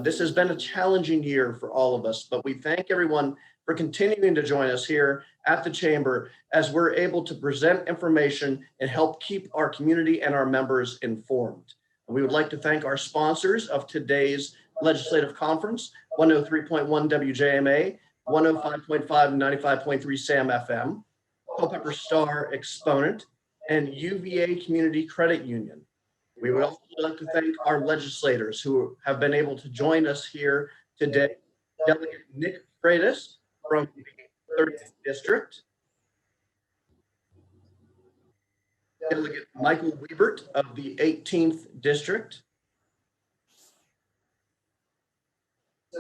This has been a challenging year for all of us, but we thank everyone for continuing to join us here at the Chamber as we're able to present information and help keep our community and our members informed. We would like to thank our sponsors of today's legislative conference, 103.1 WJMA, 105.5 and 95.3 SAM FM, Culpeper Star Exponent, and UVA Community Credit Union. We would also like to thank our legislators who have been able to join us here today. Delegate Nick Freitas from the 30th District, Delegate Michael Wiebert of the 18th District,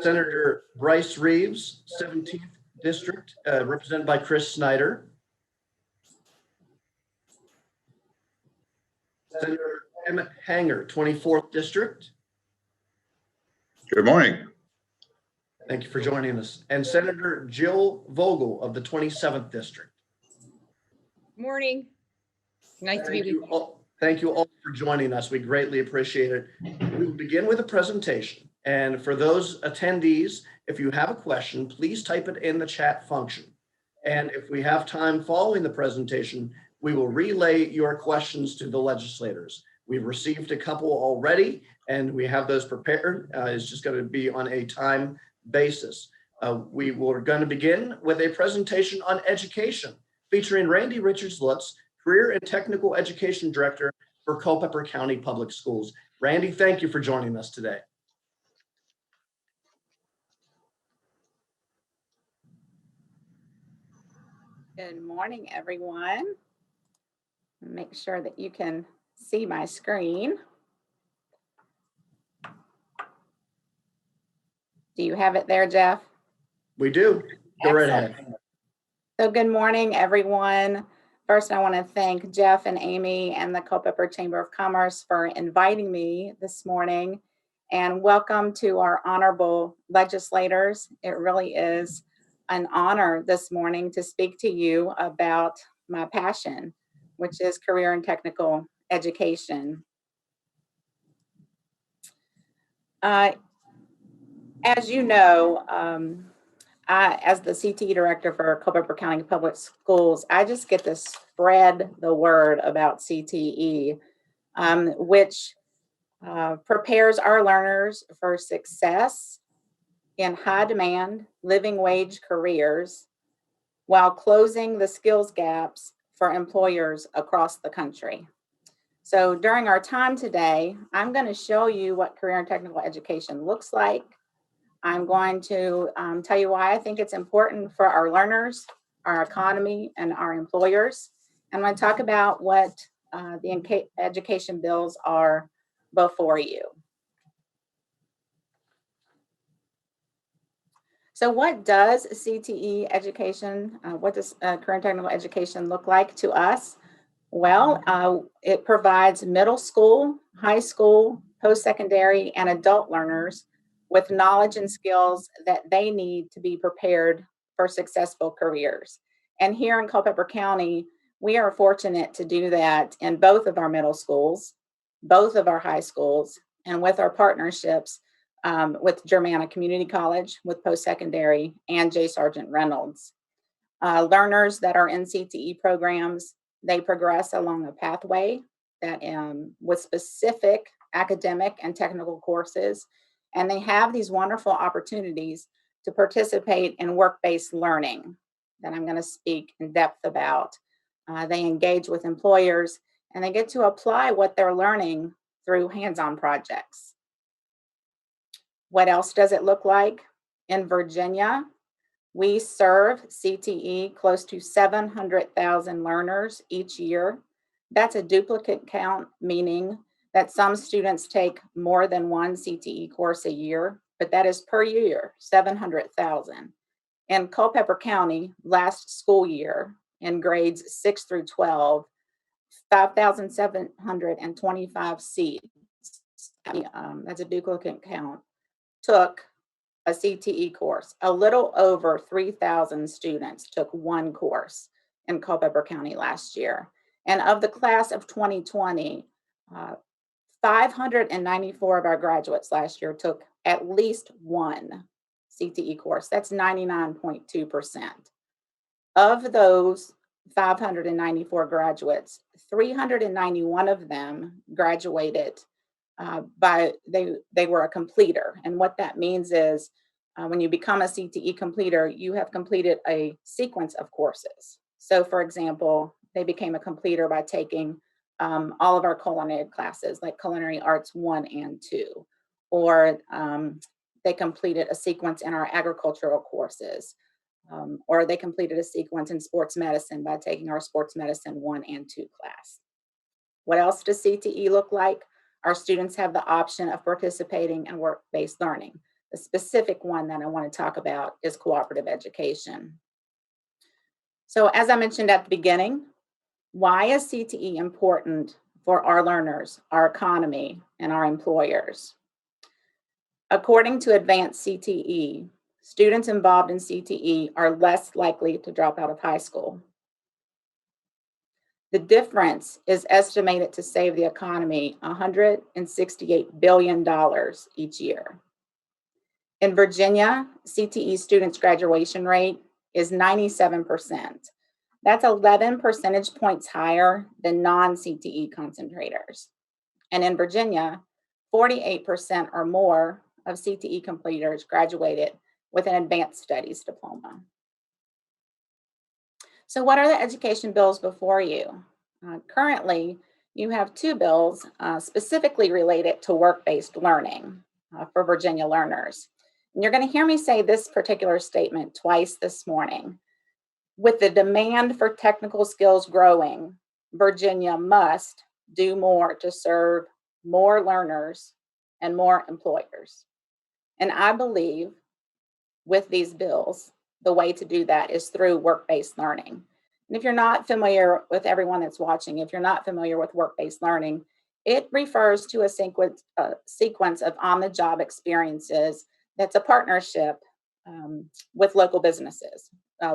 Senator Bryce Reeves, 17th District, represented by Chris Snyder, Senator Emmett Hanger, 24th District. Good morning. Thank you for joining us. And Senator Jill Vogel of the 27th District. Morning. Nice to be with you. Thank you all for joining us. We greatly appreciate it. We will begin with a presentation. And for those attendees, if you have a question, please type it in the chat function. And if we have time following the presentation, we will relay your questions to the legislators. We've received a couple already, and we have those prepared. It's just going to be on a time basis. We're going to begin with a presentation on education featuring Randy Richards-Lutz, Career and Technical Education Director for Culpeper County Public Schools. Randy, thank you for joining us today. Good morning, everyone. Make sure that you can see my screen. Do you have it there, Jeff? We do. Go right ahead. So good morning, everyone. First, I want to thank Jeff and Amy and the Culpeper Chamber of Commerce for inviting me this morning, and welcome to our honorable legislators. It really is an honor this morning to speak to you about my passion, which is career and technical education. As you know, as the CTE director for Culpeper County Public Schools, I just get to spread the word about CTE, which prepares our learners for success in high demand living wage careers while closing the skills gaps for employers across the country. So during our time today, I'm going to show you what career and technical education looks like. I'm going to tell you why I think it's important for our learners, our economy, and our employers. I'm going to talk about what the education bills are before you. So what does CTE education, what does career and technical education look like to us? Well, it provides middle school, high school, post-secondary, and adult learners with knowledge and skills that they need to be prepared for successful careers. And here in Culpeper County, we are fortunate to do that in both of our middle schools, both of our high schools, and with our partnerships with Germanna Community College, with post-secondary, and J. Sargent Reynolds. Learners that are in CTE programs, they progress along a pathway that with specific academic and technical courses, and they have these wonderful opportunities to participate in work-based learning that I'm going to speak in depth about. They engage with employers, and they get to apply what they're learning through hands-on projects. What else does it look like? In Virginia, we serve CTE close to 700,000 learners each year. That's a duplicate count, meaning that some students take more than one CTE course a year, but that is per year, 700,000. In Culpeper County, last school year, in grades 6 through 12, 5,725 seats, that's a duplicate count, took a CTE course. A little over 3,000 students took one course in Culpeper County last year. And of the class of 2020, 594 of our graduates last year took at least one CTE course. That's 99.2%. Of those 594 graduates, 391 of them graduated they were a completer. And what that means is when you become a CTE completer, you have completed a sequence of courses. So for example, they became a completer by taking all of our culinary classes, like Culinary Arts 1 and 2, or they completed a sequence in our agricultural courses, or they completed a sequence in sports medicine by taking our Sports Medicine 1 and 2 class. What else does CTE look like? Our students have the option of participating in work-based learning. The specific one that I want to talk about is cooperative education. So as I mentioned at the beginning, why is CTE important for our learners, our economy, and our employers? According to Advanced CTE, students involved in CTE are less likely to drop out of high school. The difference is estimated to save the economy $168 billion each year. In Virginia, CTE students' graduation rate is 97%. That's 11 percentage points higher than non-CTE concentrators. And in Virginia, 48% or more of CTE completers graduated with an advanced studies diploma. So what are the education bills before you? Currently, you have two bills specifically related to work-based learning for Virginia learners. And you're going to hear me say this particular statement twice this morning. With the demand for technical skills growing, Virginia must do more to serve more learners and more employers. And I believe with these bills, the way to do that is through work-based learning. And if you're not familiar with everyone that's watching, if you're not familiar with work-based learning, it refers to a sequence of on-the-job experiences that's a partnership with local businesses.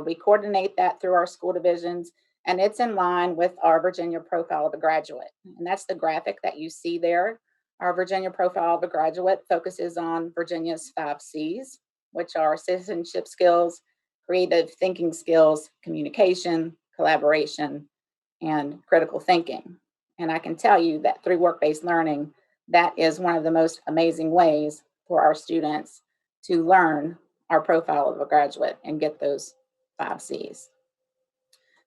We coordinate that through our school divisions, and it's in line with our Virginia Profile of a Graduate. And that's the graphic that you see there. Our Virginia Profile of a Graduate focuses on Virginia's 5 C's, which are citizenship skills, creative thinking skills, communication, collaboration, and critical thinking. And I can tell you that through work-based learning, that is one of the most amazing ways for our students to learn our profile of a graduate and get those 5 C's.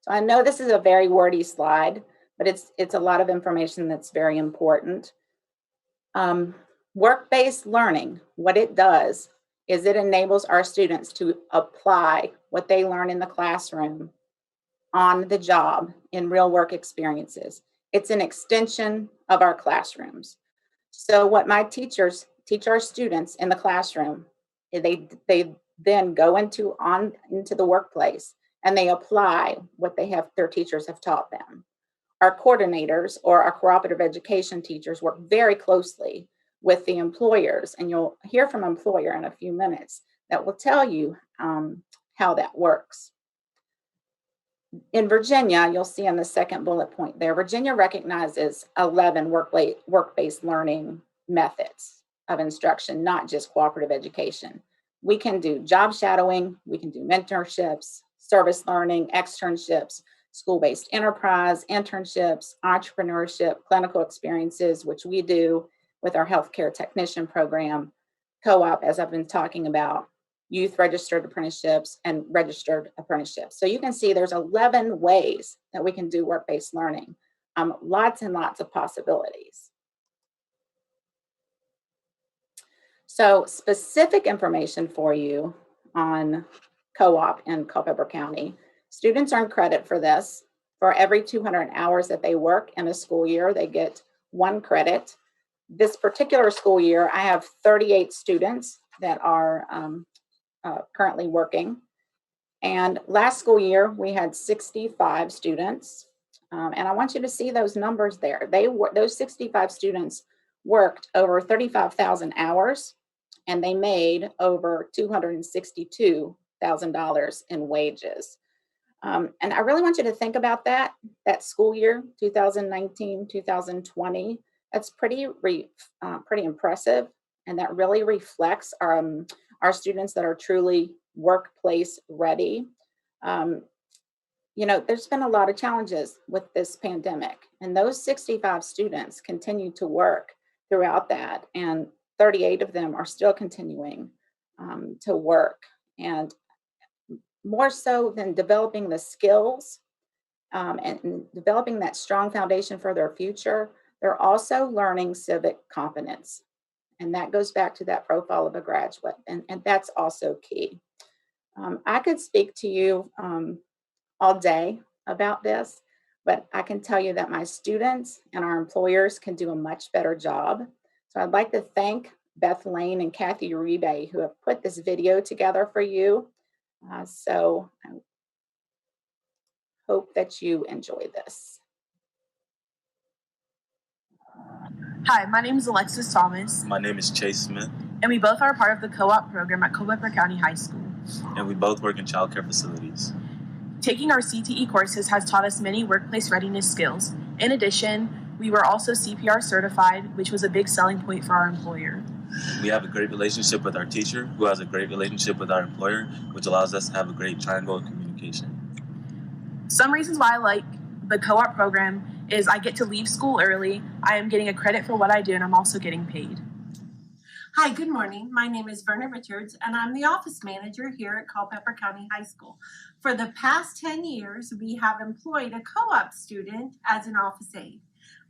So I know this is a very wordy slide, but it's a lot of information that's very important. Work-based learning, what it does is it enables our students to apply what they learn in the classroom on the job in real work experiences. It's an extension of our classrooms. So what my teachers teach our students in the classroom, they then go into the workplace and they apply what their teachers have taught them. Our coordinators or our cooperative education teachers work very closely with the employers, and you'll hear from an employer in a few minutes that will tell you how that works. In Virginia, you'll see in the second bullet point there, Virginia recognizes 11 work-based learning methods of instruction, not just cooperative education. We can do job shadowing, we can do mentorships, service learning, externships, school-based enterprise, internships, entrepreneurship, clinical experiences, which we do with our healthcare technician program, co-op, as I've been talking about, youth registered apprenticeships, and registered apprenticeships. So you can see there's 11 ways that we can do work-based learning, lots and lots of possibilities. So specific information for you on co-op in Culpeper County. Students earn credit for this. For every 200 hours that they work in a school year, they get 1 credit. This particular school year, I have 38 students that are currently working. And last school year, we had 65 students. And I want you to see those numbers there. Those 65 students worked over 35,000 hours, and they made over $262,000 in wages. And I really want you to think about that school year, 2019, 2020. That's pretty impressive. and that really reflects our students that are truly workplace ready. Um, there's been a lot of challenges with this pandemic, and those 65 students continue to work throughout that, and 38 of them are still continuing to work. And more so than developing the skills and developing that strong foundation for their future, they're also learning civic competence. And that goes back to that profile of a graduate, and that's also key. I could speak to you all day about this, but I can tell you that my students and our employers can do a much better job. So I'd like to thank Beth Lane and Kathy Uribe, who have put this video together for you. So I hope that you enjoy this. Hi, my name is Alexis Thomas, My name is Chase Smith, and we both are a part of the co-op program at Culpeper County High School. and we both work in child care facilities. Taking our CTE courses has taught us many workplace readiness skills. In addition, we were also CPR certified, which was a big selling point for our employer. We have a great relationship with our teacher, who has a great relationship with our employer, which allows us to have a great triangle of communication. Some reasons why I like the co-op program is I get to leave school early, I am getting a credit for what I do, and I'm also getting paid. Hi, good morning. My name is Verna Richards, and I'm the office manager here at Culpeper County High School. For the past 10 years, we have employed a co-op student as an office aide.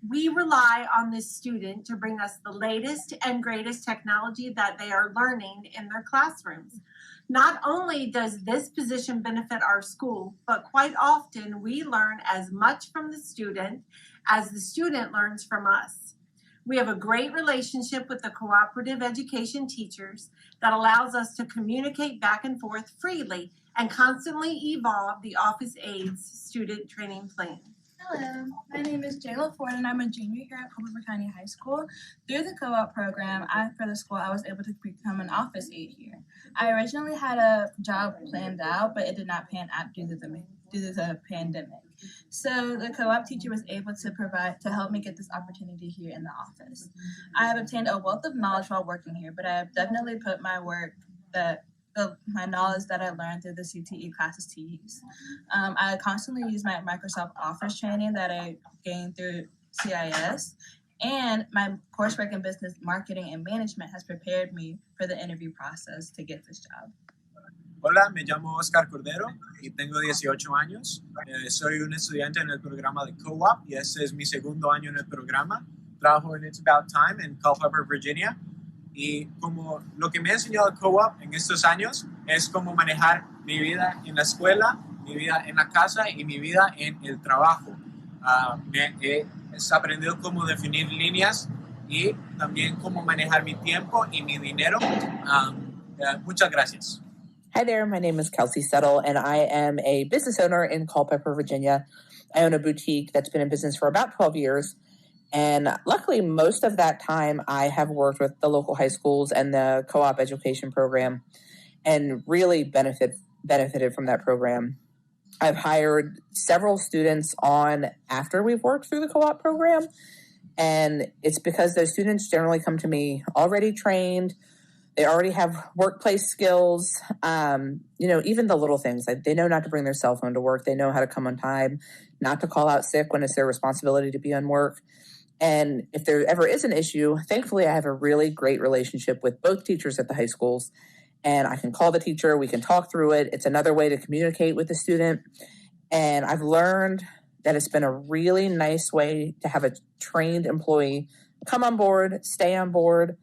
We rely on this student to bring us the latest and greatest technology that they are learning in their classrooms. Not only does this position benefit our school, but quite often we learn as much from the student as the student learns from us. We have a great relationship with the cooperative education teachers that allows us to communicate back and forth freely and constantly evolve the office aide's student training plan. Hello, my name is Jayla Ford, and I'm a junior here at Culpeper County High School. Through the co-op program, for the school, I was able to become an office aide here. I originally had a job planned out, but it did not pan out due to the pandemic. So the co-op teacher was able to help me get this opportunity here in the office. I have obtained a wealth of knowledge while working here, but I have definitely put my knowledge that I learned through the CTE classes to use. I constantly use my Microsoft Office training that I gained through CIS, and my coursework in business marketing and management has prepared me for the interview process to get this job. Hola, me llamo Oscar Cordero y tengo 18 años. Soy un estudiante en el programa de Co-op y este es mi segundo año en el programa. Trabajo en It's About Time en Culpeper, Virginia. Y como lo que me ha enseñado el Co-op en estos años es cómo manejar mi vida en la escuela, mi vida en la casa y mi vida en el trabajo. He aprendido cómo definir líneas y también cómo manejar mi tiempo y mi dinero. Muchas gracias. Hi there, my name is Kelsey Settle, and I am a business owner in Culpeper, Virginia. I own a boutique that's been in business for about 12 years. And luckily, most of that time, I have worked with the local high schools and the co-op education program and really benefited from that program. I've hired several students on after we've worked through the co-op program. And it's because those students generally come to me already trained. They already have workplace skills, even the little things. Like they know not to bring their cell phone to work. They know how to come on time, not to call out sick when it's their responsibility to be on work. And if there ever is an issue, thankfully, I have a really great relationship with both teachers at the high schools. And I can call the teacher, we can talk through it. It's another way to communicate with the student. And I've learned that it's been a really nice way to have a trained employee come on board, stay on board,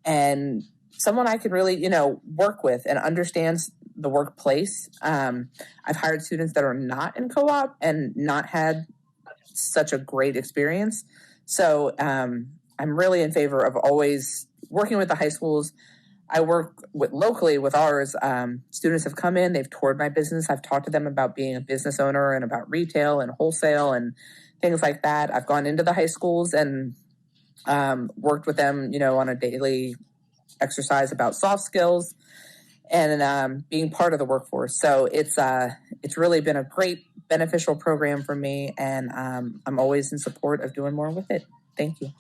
and someone I could really, work with and understands the workplace. I've hired students that are not in co-op and not had such a great experience. So I'm really in favor of always working with the high schools. I work locally with ours. Students have come in, they've toured my business. I've talked to them about being a business owner and about retail and wholesale and things like that. I've gone into the high schools and worked with them, on a daily exercise about soft skills and being part of the workforce. So it's really been a great beneficial program for me, and I'm always in support of doing more with it. Thank you.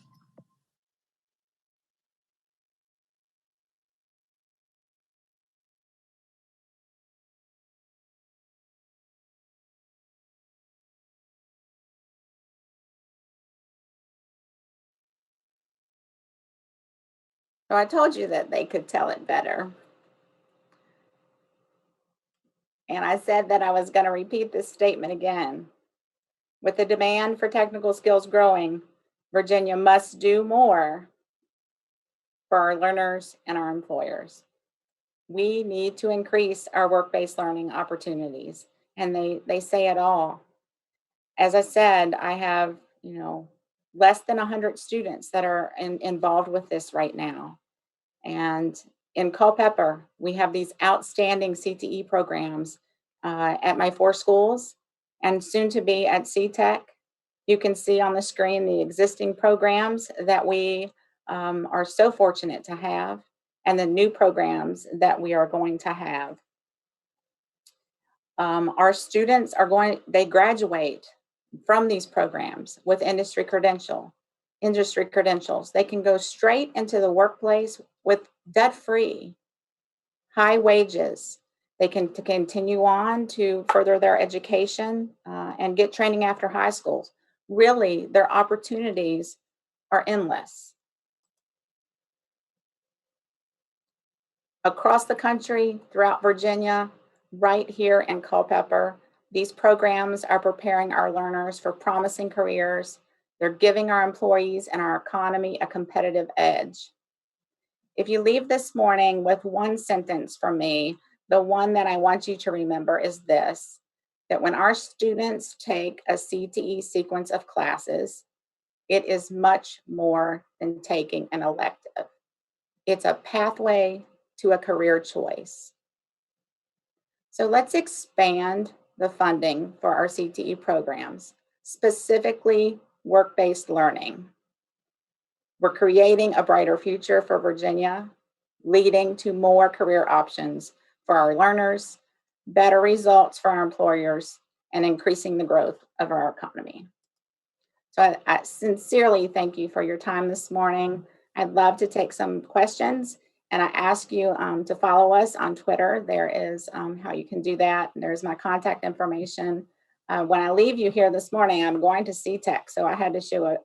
So I told you that they could tell it better. And I said that I was going to repeat this statement again. With the demand for technical skills growing, Virginia must do more for our learners and our employers. We need to increase our work-based learning opportunities, and they say it all. As I said, I have, less than 100 students that are involved with this right now. And in Culpeper, we have these outstanding CTE programs at my 4 schools and soon to be at CTEC. You can see on the screen the existing programs that we are so fortunate to have and the new programs that we are going to have. Our students they graduate from these programs with industry credentials. They can go straight into the workplace with debt-free, high wages. They can continue on to further their education and get training after high schools. Really, their opportunities are endless. Across the country, throughout Virginia, right here in Culpeper, these programs are preparing our learners for promising careers. They're giving our employees and our economy a competitive edge. If you leave this morning with one sentence from me, the one that I want you to remember is this, that when our students take a CTE sequence of classes, it is much more than taking an elective. It's a pathway to a career choice. So let's expand the funding for our CTE programs, specifically work-based learning. We're creating a brighter future for Virginia, leading to more career options for our learners, better results for our employers, and increasing the growth of our economy. So I sincerely thank you for your time this morning. I'd love to take some questions, and I ask you to follow us on Twitter. There is how you can do that. There's my contact information. When I leave you here this morning, I'm going to CTEC, so I had to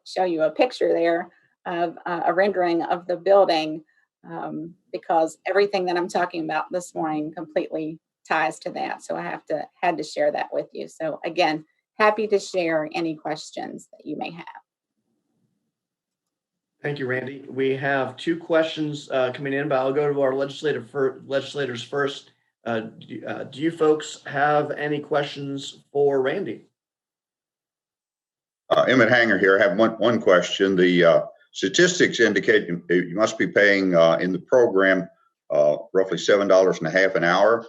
show you a picture there of a rendering of the building because everything that I'm talking about this morning completely ties to that. So I had to share that with you. So again, happy to share any questions that you may have. Thank you, Randy. We have 2 questions coming in, but I'll go to our legislators first. Do you folks have any questions for Randy? Emmett Hanger here. I have one question. The statistics indicate you must be paying in the program roughly $7.50 an hour.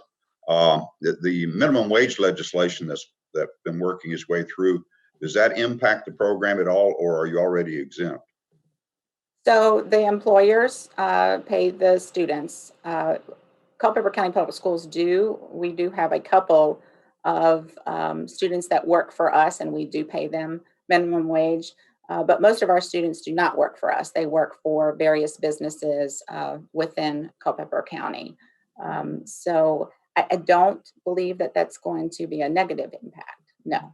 The minimum wage legislation that's been working its way through, does that impact the program at all, or are you already exempt? So the employers pay the students. Culpeper County Public Schools we do have a couple of students that work for us, and we do pay them minimum wage. But most of our students do not work for us. They work for various businesses within Culpeper County. So I don't believe that that's going to be a negative impact. No.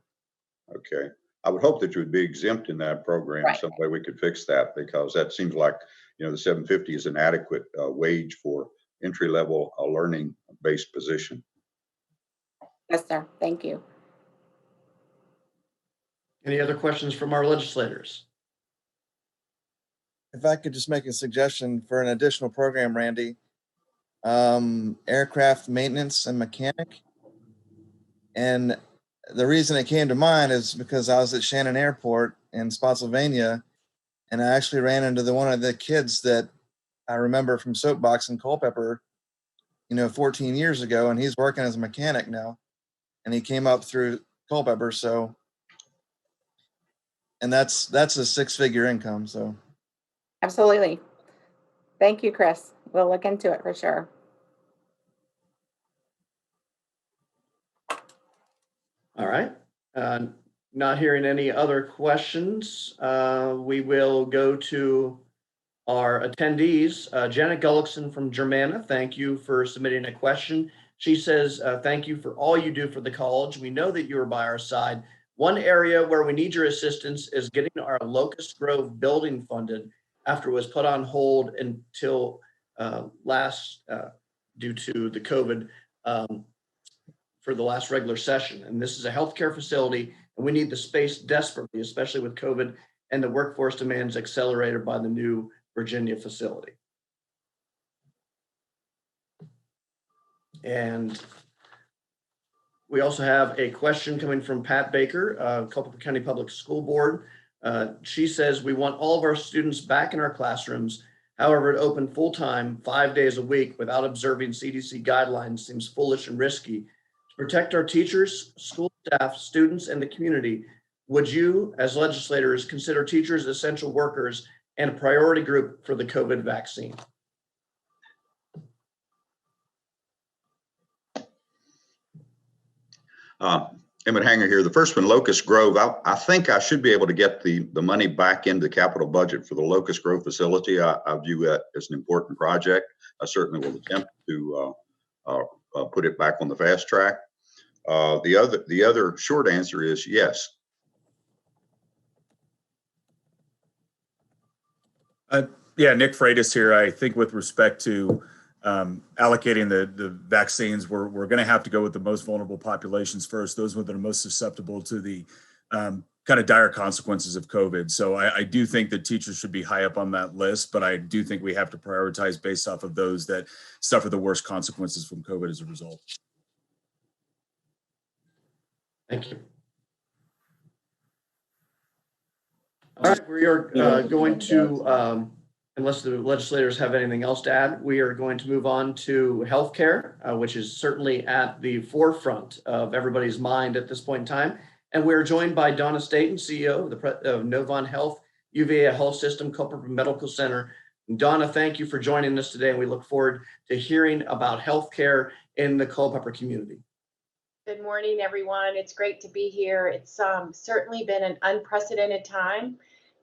Okay. I would hope that you would be exempt in that program. Right. Some way we could fix that, because that seems like, the $7.50 is an adequate wage for entry-level learning-based position. Yes, sir. Thank you. Any other questions from our legislators? If I could just make a suggestion for an additional program, Randy, aircraft maintenance and mechanic. And the reason it came to mind is because I was at Shannon Airport in Spotsylvania, and I actually ran into one of the kids that I remember from Soapbox in Culpeper, 14 years ago, and he's working as a mechanic now, and he came up through Culpeper. So, and that's a 6-figure income. So, Absolutely. Thank you, Chris. We'll look into it for sure. All right. Not hearing any other questions, we will go to our attendees. Janet Gullickson from Germanna, thank you for submitting a question. She says, thank you for all you do for the college. We know that you are by our side. One area where we need your assistance is getting our Locust Grove building funded. after it was put on hold until due to the COVID for the last regular session. And this is a healthcare facility, and we need the space desperately, especially with COVID and the workforce demands accelerated by the new Virginia facility. And we also have a question coming from Pat Baker, Culpeper County Public School Board. She says, we want all of our students back in our classrooms. However, to open full-time 5 days a week without observing CDC guidelines seems foolish and risky. To protect our teachers, school staff, students, and the community, would you, as legislators, consider teachers essential workers and a priority group for the COVID vaccine? Emmett Hanger here. The first one, Locust Grove. I think I should be able to get the money back into the capital budget for the Locust Grove facility. I view that as an important project. I certainly will attempt to put it back on the fast track. The other short answer is yes. Yeah, Nick Freitas here. I think with respect to allocating the vaccines, we're going to have to go with the most vulnerable populations first, those that are most susceptible to the kind of dire consequences of COVID. So I do think that teachers should be high up on that list, but I do think we have to prioritize based off of those that suffer the worst consequences from COVID as a result. Thank you. All right, we are going to, unless the legislators have anything else to add, we are going to move on to healthcare, which is certainly at the forefront of everybody's mind at this point in time. And we're joined by Donna Staten, CEO of Novant Health, UVA Health System, Culpeper Medical Center. And Donna, thank you for joining us today, and we look forward to hearing about healthcare in the Culpeper community. Good morning, everyone. It's great to be here. It's certainly been an unprecedented time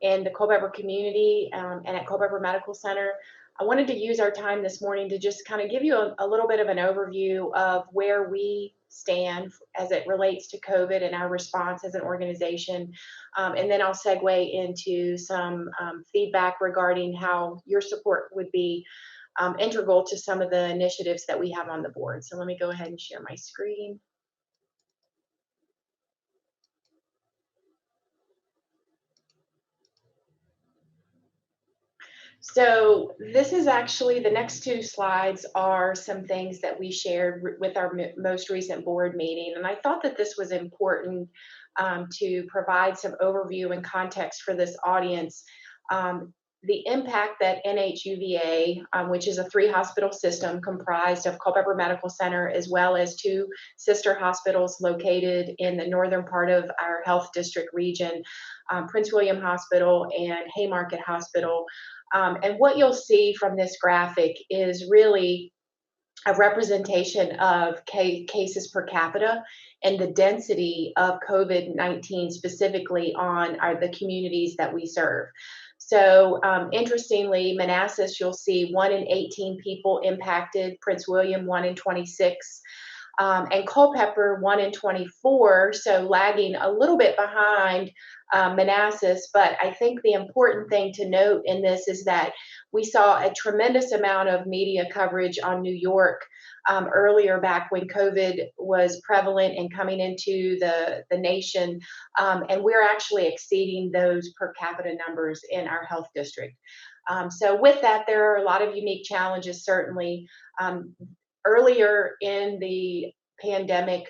in the Culpeper community and at Culpeper Medical Center. I wanted to use our time this morning to just kind of give you a little bit of an overview of where we stand as it relates to COVID and our response as an organization. And then I'll segue into some feedback regarding how your support would be integral to some of the initiatives that we have on the board. So let me go ahead and share my screen. So this is actually, the next two slides are some things that we shared with our most recent board meeting. And I thought that this was important to provide some overview and context for this audience. The impact that NHUVA, which is a 3-hospital system comprised of Culpeper Medical Center, as well as 2 sister hospitals located in the northern part of our health district region, Prince William Hospital and Haymarket Hospital. And what you'll see from this graphic is really a representation of cases per capita and the density of COVID-19 specifically on the communities that we serve. So interestingly, Manassas, you'll see 1 in 18 people impacted, Prince William 1 in 26, and Culpeper 1 in 24, so lagging a little bit behind Manassas. But I think the important thing to note in this is that we saw a tremendous amount of media coverage on New York earlier back when COVID was prevalent and coming into the nation. And we're actually exceeding those per capita numbers in our health district. So with that, there are a lot of unique challenges, certainly. Earlier in the pandemic,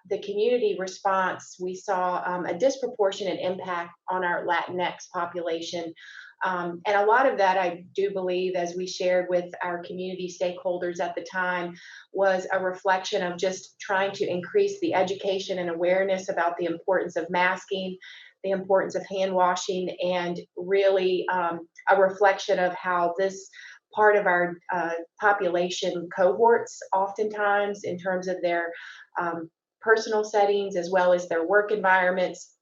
the community response, we saw a disproportionate impact on our Latinx population. And a lot of that, I do believe, as we shared with our community stakeholders at the time, was a reflection of just trying to increase the education and awareness about the importance of masking, the importance of hand washing, and really a reflection of how this part of our population cohorts, oftentimes in terms of their personal settings as well as their work environments.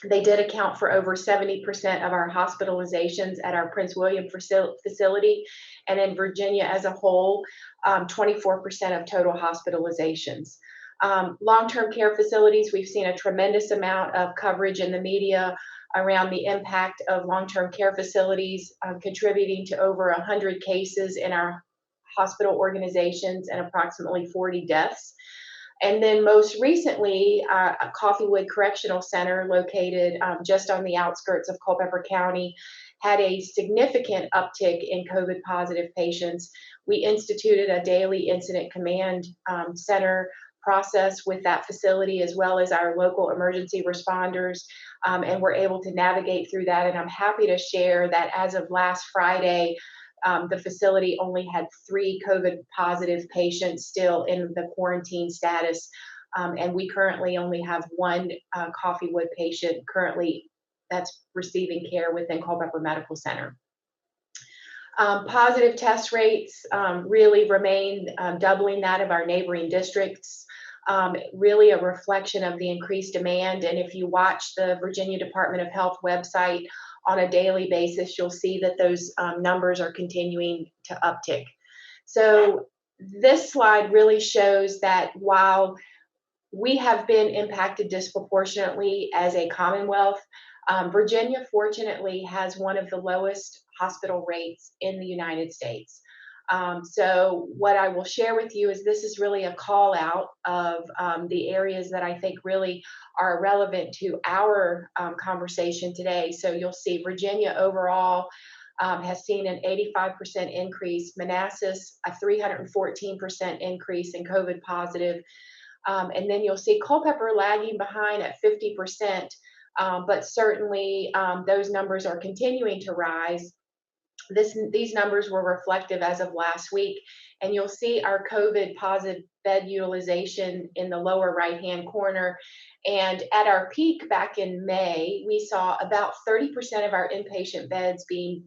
They did account for over 70% of our hospitalizations at our Prince William facility, and in Virginia as a whole, 24% of total hospitalizations. Long-term care facilities, we've seen a tremendous amount of coverage in the media around the impact of long-term care facilities, contributing to over 100 cases in our hospital organizations and approximately 40 deaths. And then most recently, a Coffeewood Correctional Center located just on the outskirts of Culpeper County had a significant uptick in COVID positive patients. We instituted a daily incident command center process with that facility, as well as our local emergency responders, and we're able to navigate through that. And I'm happy to share that as of last Friday, the facility only had 3 COVID positive patients still in the quarantine status, and we currently only have 1 Coffeewood patient currently that's receiving care within Culpeper Medical Center. Positive test rates really remain doubling that of our neighboring districts. Really a reflection of the increased demand. And if you watch the Virginia Department of Health website on a daily basis, you'll see that those numbers are continuing to uptick. So this slide really shows that while we have been impacted disproportionately as a Commonwealth, Virginia fortunately has one of the lowest hospital rates in the United States. So what I will share with you is this is really a call out of the areas that I think really are relevant to our conversation today. So you'll see Virginia overall has seen an 85% increase, Manassas a 314% increase in COVID positive, and then you'll see Culpeper lagging behind at 50%, but certainly those numbers are continuing to rise. These numbers were reflective as of last week, and you'll see our COVID positive bed utilization in the lower right-hand corner. And at our peak back in May, we saw about 30% of our inpatient beds being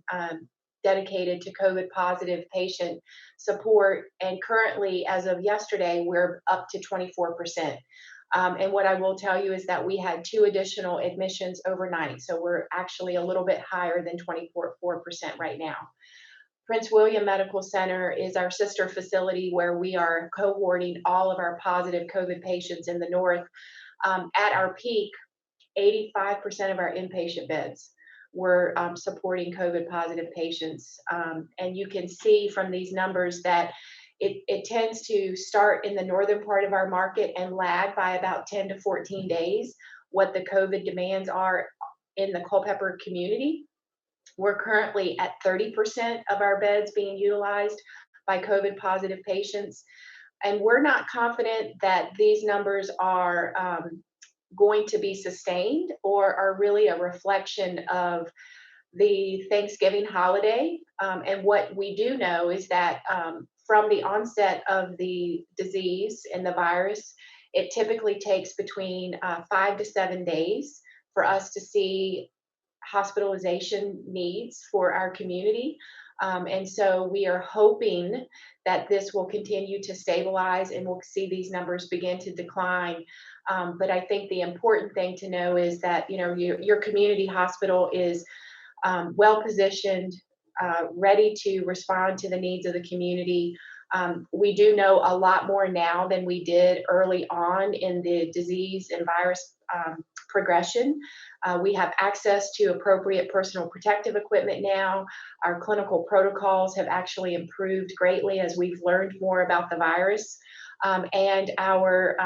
dedicated to COVID positive patient support. And currently, as of yesterday, we're up to 24%. And what I will tell you is that we had 2 additional admissions overnight. So we're actually a little bit higher than 24% right now. Prince William Medical Center is our sister facility where we are cohorting all of our positive COVID patients in the north. At our peak, 85% of our inpatient beds were supporting COVID positive patients. And you can see from these numbers that it tends to start in the northern part of our market and lag by about 10 to 14 days what the COVID demands are in the Culpeper community. We're currently at 30% of our beds being utilized by COVID positive patients. And we're not confident that these numbers are going to be sustained or are really a reflection of the Thanksgiving holiday. And what we do know is that from the onset of the disease and the virus, it typically takes between 5 to 7 days for us to see hospitalization needs for our community. And so we are hoping that this will continue to stabilize and we'll see these numbers begin to decline. But I think the important thing to know is that, you know, your community hospital is well positioned, ready to respond to the needs of the community. We do know a lot more now than we did early on in the disease and virus progression. We have access to appropriate personal protective equipment now. Our clinical protocols have actually improved greatly as we've learned more about the virus. And our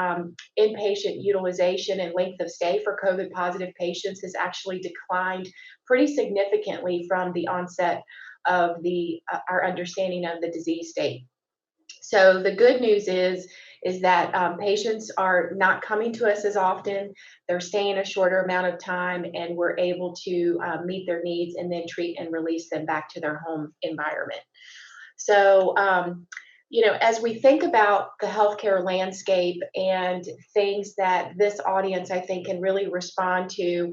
inpatient utilization and length of stay for COVID positive patients has actually declined pretty significantly from the onset of our understanding of the disease state. So the good news is that patients are not coming to us as often. They're staying a shorter amount of time, and we're able to meet their needs and then treat and release them back to their home environment. So, you know, as we think about the healthcare landscape and things that this audience, I think, can really respond to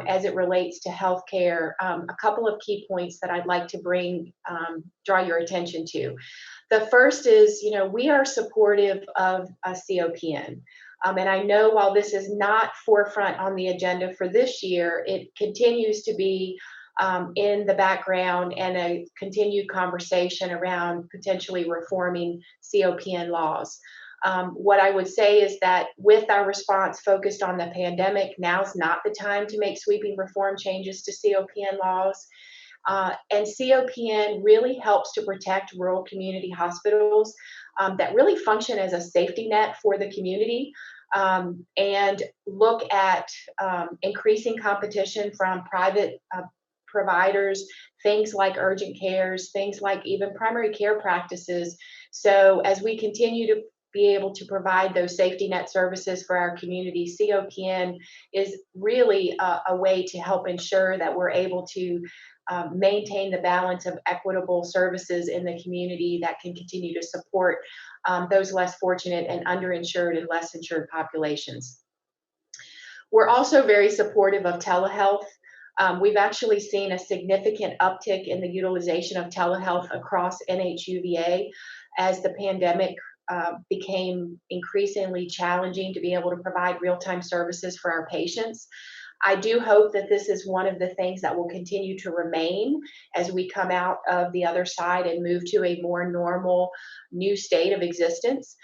as it relates to healthcare, a couple of key points that I'd like to draw your attention to. The first is, you know, we are supportive of a COPN. And I know while this is not forefront on the agenda for this year, it continues to be in the background and a continued conversation around potentially reforming COPN laws. What I would say is that with our response focused on the pandemic, now's not the time to make sweeping reform changes to COPN laws. And COPN really helps to protect rural community hospitals that really function as a safety net for the community, and look at increasing competition from private providers, things like urgent cares, things like even primary care practices. So as we continue to be able to provide those safety net services for our community, COPN is really a way to help ensure that we're able to maintain the balance of equitable services in the community that can continue to support those less fortunate and underinsured and less insured populations. We're also very supportive of telehealth. We've actually seen a significant uptick in the utilization of telehealth across NHUVA as the pandemic became increasingly challenging to be able to provide real-time services for our patients. I do hope that this is one of the things that will continue to remain as we come out of the other side and move to a more normal new state of existence.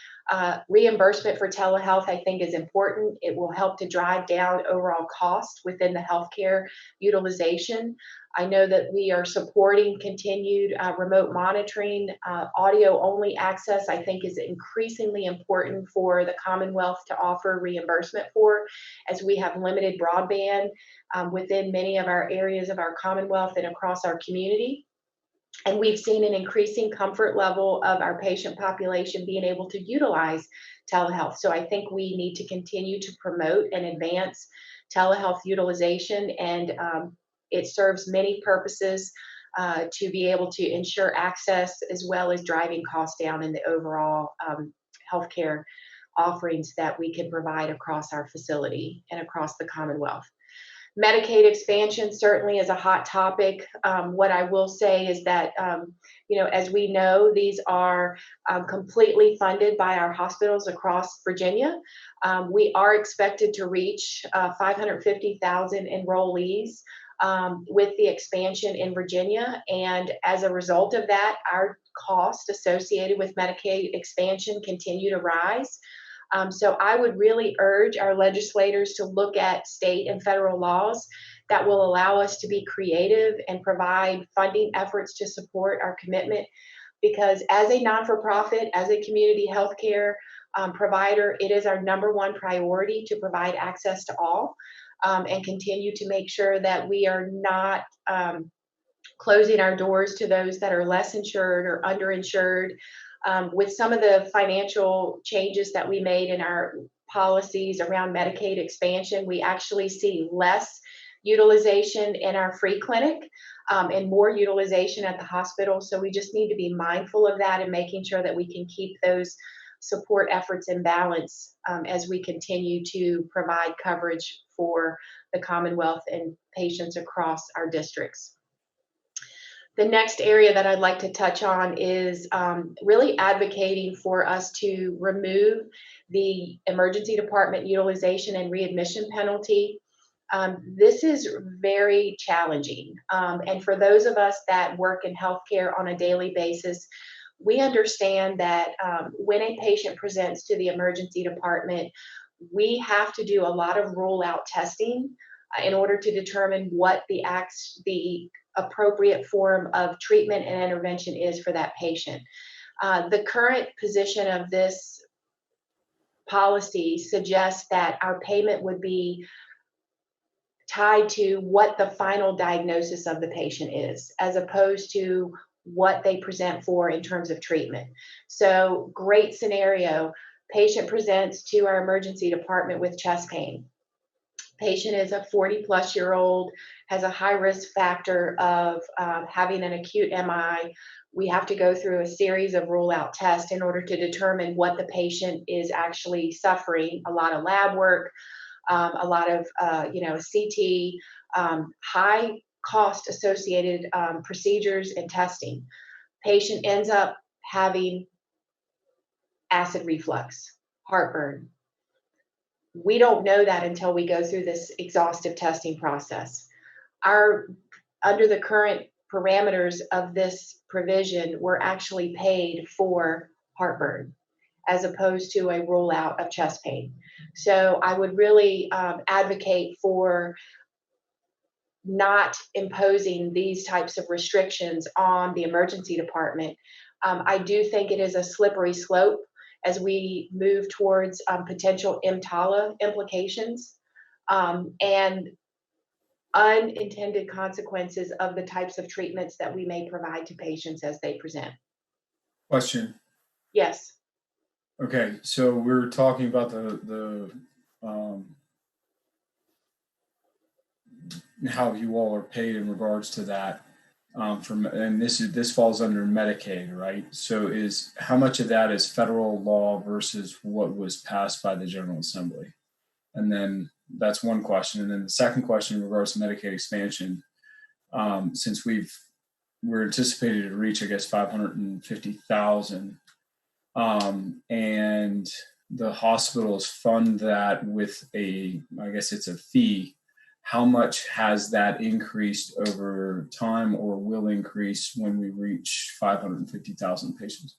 Reimbursement for telehealth, I think, is important. It will help to drive down overall cost within the healthcare utilization. I know that we are supporting continued remote monitoring. Audio-only access, I think, is increasingly important for the Commonwealth to offer reimbursement for, as we have limited broadband within many of our areas of our Commonwealth and across our community. And we've seen an increasing comfort level of our patient population being able to utilize telehealth. So I think we need to continue to promote and advance telehealth utilization, and it serves many purposes to be able to ensure access as well as driving costs down in the overall healthcare offerings that we can provide across our facility and across the Commonwealth. Medicaid expansion certainly is a hot topic. What I will say is that, as we know, these are completely funded by our hospitals across Virginia. We are expected to reach 550,000 enrollees with the expansion in Virginia. And as a result of that, our costs associated with Medicaid expansion continue to rise. So I would really urge our legislators to look at state and federal laws that will allow us to be creative and provide funding efforts to support our commitment. Because as a non-for-profit, as a community healthcare provider, it is our #1 priority to provide access to all and continue to make sure that we are not closing our doors to those that are less insured or underinsured. With some of the financial changes that we made in our policies around Medicaid expansion, we actually see less utilization in our free clinic and more utilization at the hospital. So we just need to be mindful of that and making sure that we can keep those support efforts in balance as we continue to provide coverage for the Commonwealth and patients across our districts. The next area that I'd like to touch on is really advocating for us to remove the emergency department utilization and readmission penalty. This is very challenging. And for those of us that work in healthcare on a daily basis, we understand that when a patient presents to the emergency department, we have to do a lot of rule-out testing in order to determine what the appropriate form of treatment and intervention is for that patient. The current position of this policy suggests that our payment would be tied to what the final diagnosis of the patient is, as opposed to what they present for in terms of treatment. So, great scenario, patient presents to our emergency department with chest pain. Patient is a 40-plus-year-old, has a high risk factor of having an acute MI. We have to go through a series of rule-out tests in order to determine what the patient is actually suffering. A lot of lab work, a lot of CT, high cost associated procedures and testing. Patient ends up having acid reflux, heartburn. We don't know that until we go through this exhaustive testing process. Under the current parameters of this provision, we're actually paid for heartburn as opposed to a rule out of chest pain. So I would really advocate for not imposing these types of restrictions on the emergency department. I do think it is a slippery slope as we move towards potential EMTALA implications and unintended consequences of the types of treatments that we may provide to patients as they present. Question. Yes. Okay, so we're talking about how you all are paid in regards to that. And this falls under Medicaid, right? So how much of that is federal law versus what was passed by the General Assembly? And then that's one question. And then the second question in regards to Medicaid expansion, since we're anticipated to reach, I guess, 550,000, and the hospitals fund that with I guess it's a fee. How much has that increased over time or will increase when we reach 550,000 patients?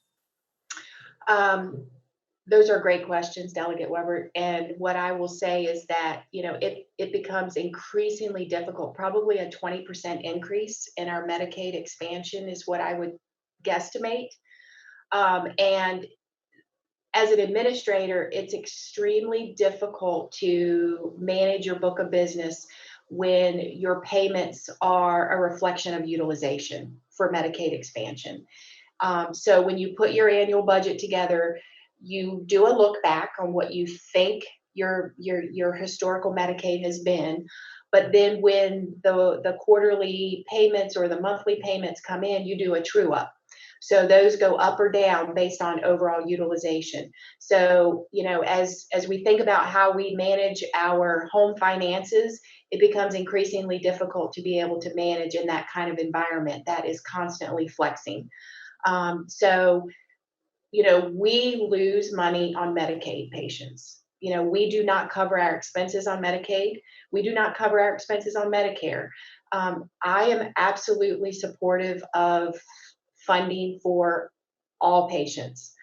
Those are great questions, Delegate Weber. And what I will say is that, it becomes increasingly difficult. Probably a 20% increase in our Medicaid expansion is what I would guesstimate. And as an administrator, it's extremely difficult to manage your book of business when your payments are a reflection of utilization for Medicaid expansion. So when you put your annual budget together, you do a look back on what you think your historical Medicaid has been. But then when the quarterly payments or the monthly payments come in, you do a true up. So those go up or down based on overall utilization. So, as we think about how we manage our home finances, it becomes increasingly difficult to be able to manage in that kind of environment that is constantly flexing. We lose money on Medicaid patients. We do not cover our expenses on Medicaid. We do not cover our expenses on Medicare. I am absolutely supportive of funding for all patients.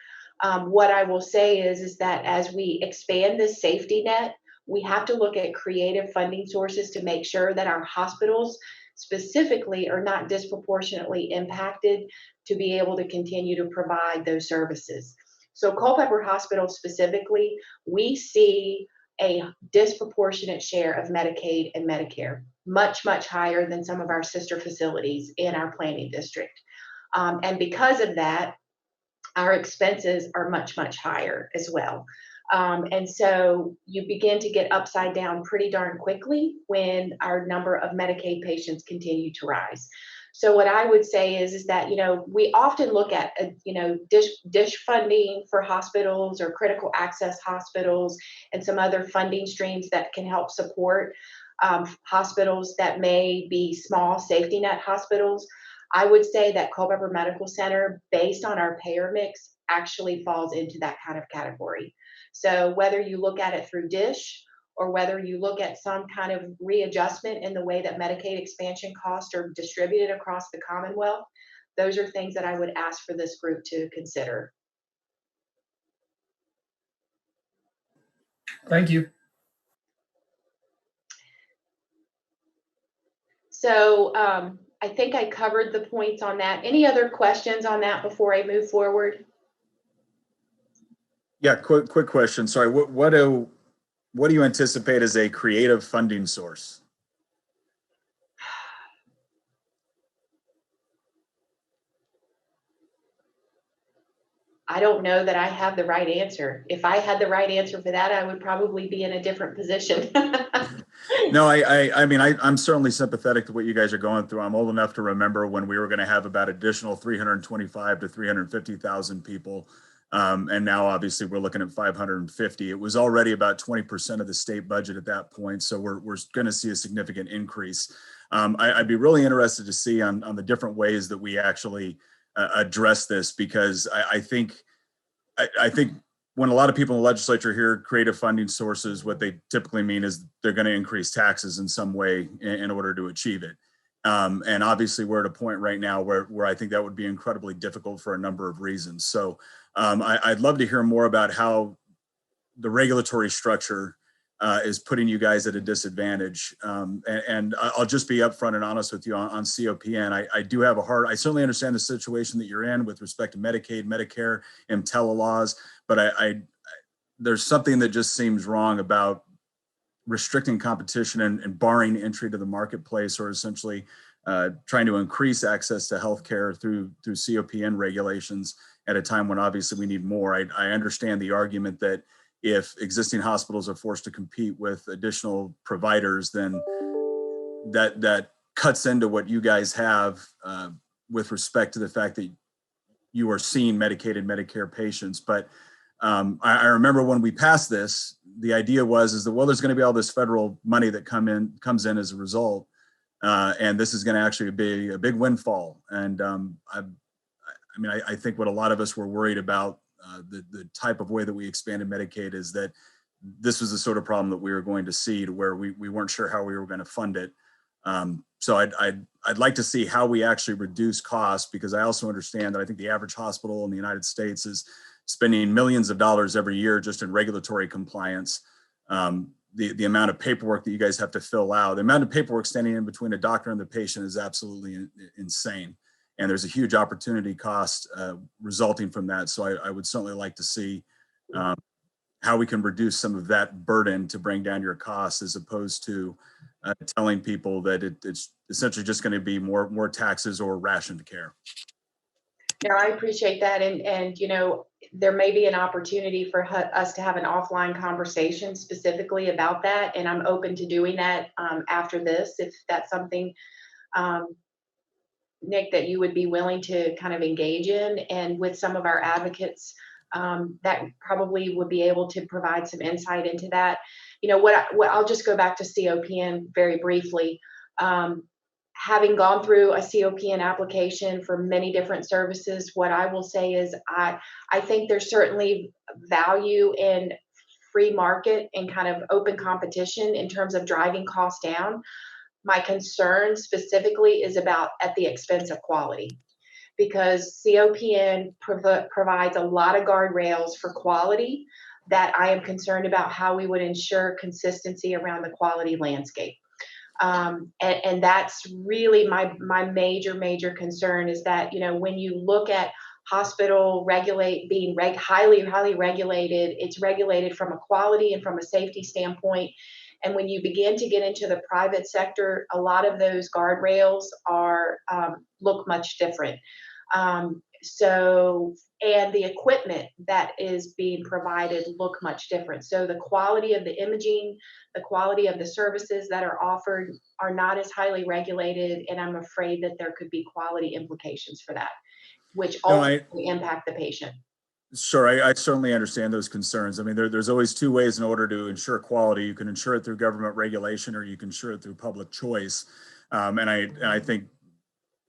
What I will say is that as we expand this safety net, we have to look at creative funding sources to make sure that our hospitals specifically are not disproportionately impacted to be able to continue to provide those services. So Culpeper Hospital specifically, we see a disproportionate share of Medicaid and Medicare, much, much higher than some of our sister facilities in our planning district. And because of that, our expenses are much, much higher as well. And so you begin to get upside down pretty darn quickly when our number of Medicaid patients continue to rise. So what I would say is that, we often look at, dish funding for hospitals or critical access hospitals and some other funding streams that can help support hospitals that may be small safety net hospitals. I would say that Culpeper Medical Center, based on our payer mix, actually falls into that kind of category. So whether you look at it through DISH or whether you look at some kind of readjustment in the way that Medicaid expansion costs are distributed across the Commonwealth, those are things that I would ask for this group to consider. Thank you. So I think I covered the points on that. Any other questions on that before I move forward? Yeah, quick question. Sorry, what do you anticipate as a creative funding source? I don't know that I have the right answer. If I had the right answer for that, I would probably be in a different position. No, I mean, I'm certainly sympathetic to what you guys are going through. I'm old enough to remember when we were going to have about additional 325 to 350,000 people. And now obviously we're looking at 550. It was already about 20% of the state budget at that point. So we're going to see a significant increase. I'd be really interested to see on the different ways that we actually address this, because I think when a lot of people in the legislature hear creative funding sources, what they typically mean is they're going to increase taxes in some way in order to achieve it. And obviously we're at a point right now where I think that would be incredibly difficult for a number of reasons. So I'd love to hear more about how the regulatory structure is putting you guys at a disadvantage. And I'll just be upfront and honest with you on COPN. I do have I certainly understand the situation that you're in with respect to Medicaid, Medicare, EMTELA laws, but there's something that just seems wrong about restricting competition and barring entry to the marketplace, or essentially trying to increase access to healthcare through COPN regulations at a time when obviously we need more. I understand the argument that if existing hospitals are forced to compete with additional providers, then that cuts into what you guys have with respect to the fact that you are seeing Medicaid and Medicare patients. But I remember when we passed this, the idea was that, well, there's going to be all this federal money that comes in as a result, and this is going to actually be a big windfall. And I think what a lot of us were worried about, the type of way that we expanded Medicaid, is that this was the sort of problem that we were going to see, to where we weren't sure how we were going to fund it. So I'd like to see how we actually reduce costs, because I also understand that I think the average hospital in the United States is spending millions of dollars every year just in regulatory compliance. The amount of paperwork that you guys have to fill out, the amount of paperwork standing in between a doctor and the patient is absolutely insane. And there's a huge opportunity cost resulting from that. So I would certainly like to see how we can reduce some of that burden to bring down your costs, as opposed to telling people that it's essentially just going to be more taxes or rationed care. No, I appreciate that. And there may be an opportunity for us to have an offline conversation specifically about that. And I'm open to doing that after this, if that's something, Nick, that you would be willing to kind of engage in, and with some of our advocates that probably would be able to provide some insight into that. What I'll just go back to COPN very briefly. Having gone through a COPN application for many different services, what I will say is I think there's certainly value in free market and kind of open competition in terms of driving costs down. My concern specifically is about at the expense of quality, because COPN provides a lot of guardrails for quality that I am concerned about how we would ensure consistency around the quality landscape. And that's really my major concern, is that, when you look at hospital being highly regulated, it's regulated from a quality and from a safety standpoint. And when you begin to get into the private sector, a lot of those guardrails look much different. And the equipment that is being provided look much different. So the quality of the imaging, the quality of the services that are offered are not as highly regulated. And I'm afraid that there could be quality implications for that, which ultimately impact the patient. Sure, I certainly understand those concerns. I mean, there's always two ways in order to ensure quality. You can ensure it through government regulation, or you can ensure it through public choice. And I think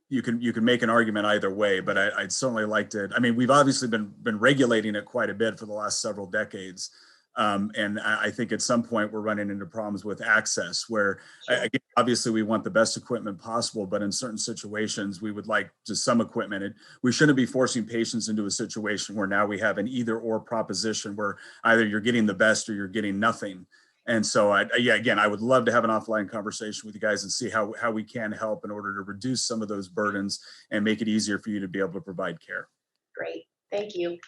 you can make an argument either way, but I'd certainly like to. I mean, we've obviously been regulating it quite a bit for the last several decades. And I think at some point we're running into problems with access, where again, obviously we want the best equipment possible, but in certain situations we would like just some equipment. And we shouldn't be forcing patients into a situation where now we have an either or proposition, where either you're getting the best or you're getting nothing. And so again, I would love to have an offline conversation with you guys and see how we can help in order to reduce some of those burdens and make it easier for you to be able to provide care. Great, thank you.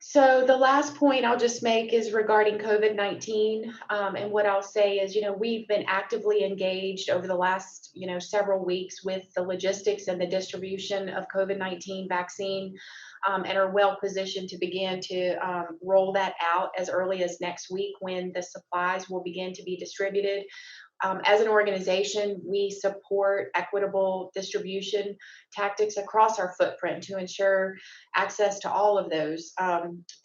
So the last point I'll just make is regarding COVID-19. And what I'll say is, we've been actively engaged over the last, several weeks with the logistics and the distribution of COVID-19 vaccine, and are well positioned to begin to roll that out as early as next week, when the supplies will begin to be distributed. As an organization, we support equitable distribution tactics across our footprint to ensure access to all of those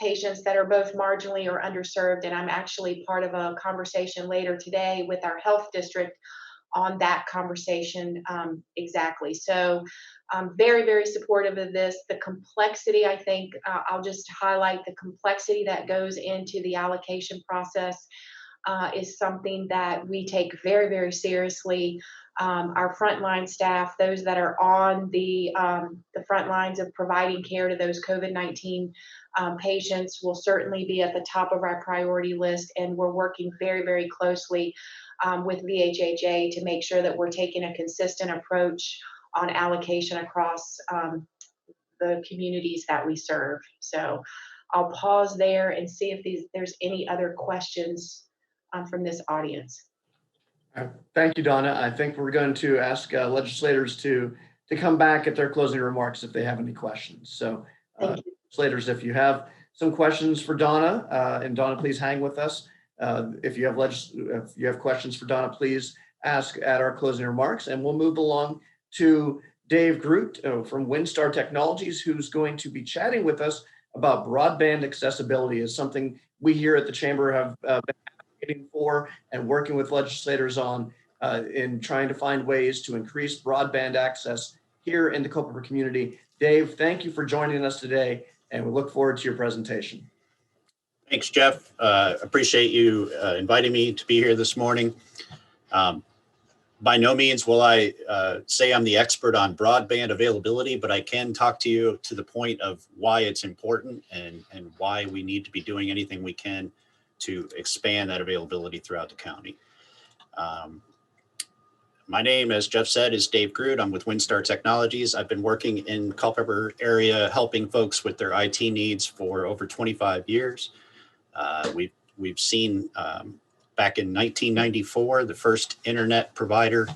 patients that are both marginally or underserved. And I'm actually part of a conversation later today with our health district on that conversation exactly. So I'm very, very supportive of this. The complexity, I think, I'll just highlight the complexity that goes into the allocation process is something that we take very, very seriously. Our frontline staff, those that are on the front lines of providing care to those COVID-19 patients, will certainly be at the top of our priority list. And we're working very, very closely with VHHA to make sure that we're taking a consistent approach on allocation across the communities that we serve. So I'll pause there and see if there's any other questions from this audience. Thank you, Donna. I think we're going to ask legislators to come back at their closing remarks if they have any questions. So legislators, if you have some questions for Donna, and Donna, please hang with us. If you have questions for Donna, please ask at our closing remarks, and we'll move along to Dave Groot from WinStar Technologies, who's going to be chatting with us about broadband accessibility. Is something we here at the Chamber have been advocating for and working with legislators on in trying to find ways to increase broadband access here in the Culpeper community. Dave, thank you for joining us today, and we look forward to your presentation. Thanks, Jeff. Appreciate you inviting me to be here this morning. By no means will I say I'm the expert on broadband availability, but I can talk to you to the point of why it's important and why we need to be doing anything we can to expand that availability throughout the county. My name, as Jeff said, is Dave Groot. I'm with WinStar Technologies. I've been working in Culpeper area helping folks with their IT needs for over 25 years. We've seen back in 1994, the first internet provider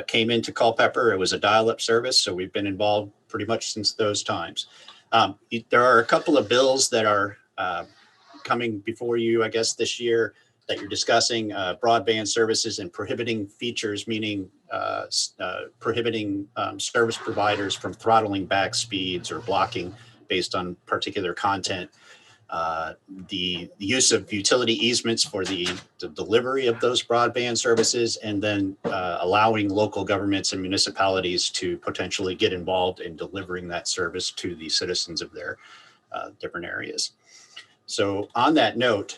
came into Culpeper. It was a dial-up service, so we've been involved pretty much since those times. There are a couple of bills that are coming before you, I guess, this year that you're discussing, broadband services and prohibiting features, meaning prohibiting service providers from throttling back speeds or blocking based on particular content. The use of utility easements for the delivery of those broadband services, and then allowing local governments and municipalities to potentially get involved in delivering that service to the citizens of their different areas. So on that note,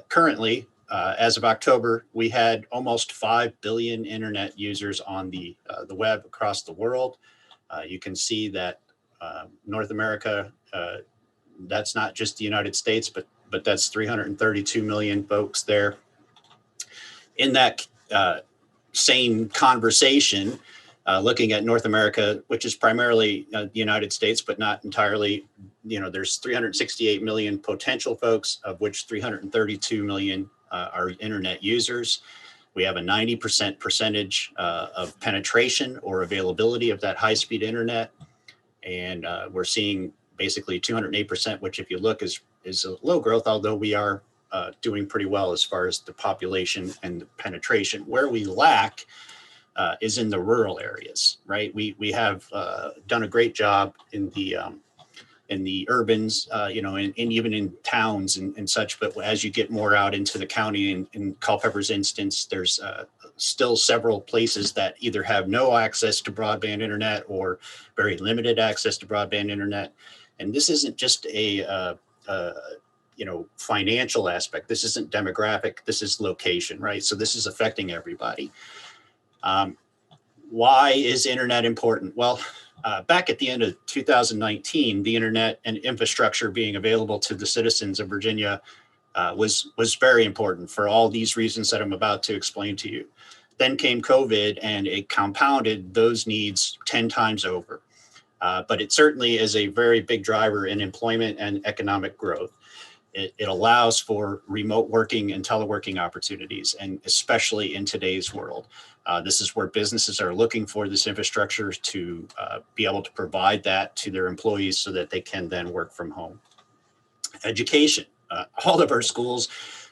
currently, as of October, we had almost 5 billion internet users on the web across the world. You can see that North America, that's not just the United States, but that's 332 million folks there. In that same conversation, looking at North America, which is primarily the United States, but not entirely, there's 368 million potential folks, of which 332 million are internet users. We have a 90% percentage of penetration or availability of that high-speed internet. And we're seeing basically 208%, which if you look is a low growth, although we are doing pretty well as far as the population and the penetration. Where we lack is in the rural areas, right? We have done a great job in the urbans, and even in towns and such. But as you get more out into the county, in Culpeper's instance, there's still several places that either have no access to broadband internet or very limited access to broadband internet. And this isn't just a financial aspect. This isn't demographic. This is location, right? So this is affecting everybody. Why is internet important? Well, back at the end of 2019, the internet and infrastructure being available to the citizens of Virginia was very important for all these reasons that I'm about to explain to you. Then came COVID, and it compounded those needs 10 times over. But it certainly is a very big driver in employment and economic growth. It allows for remote working and teleworking opportunities, and especially in today's world. This is where businesses are looking for this infrastructure to be able to provide that to their employees so that they can then work from home. Education. All of our schools,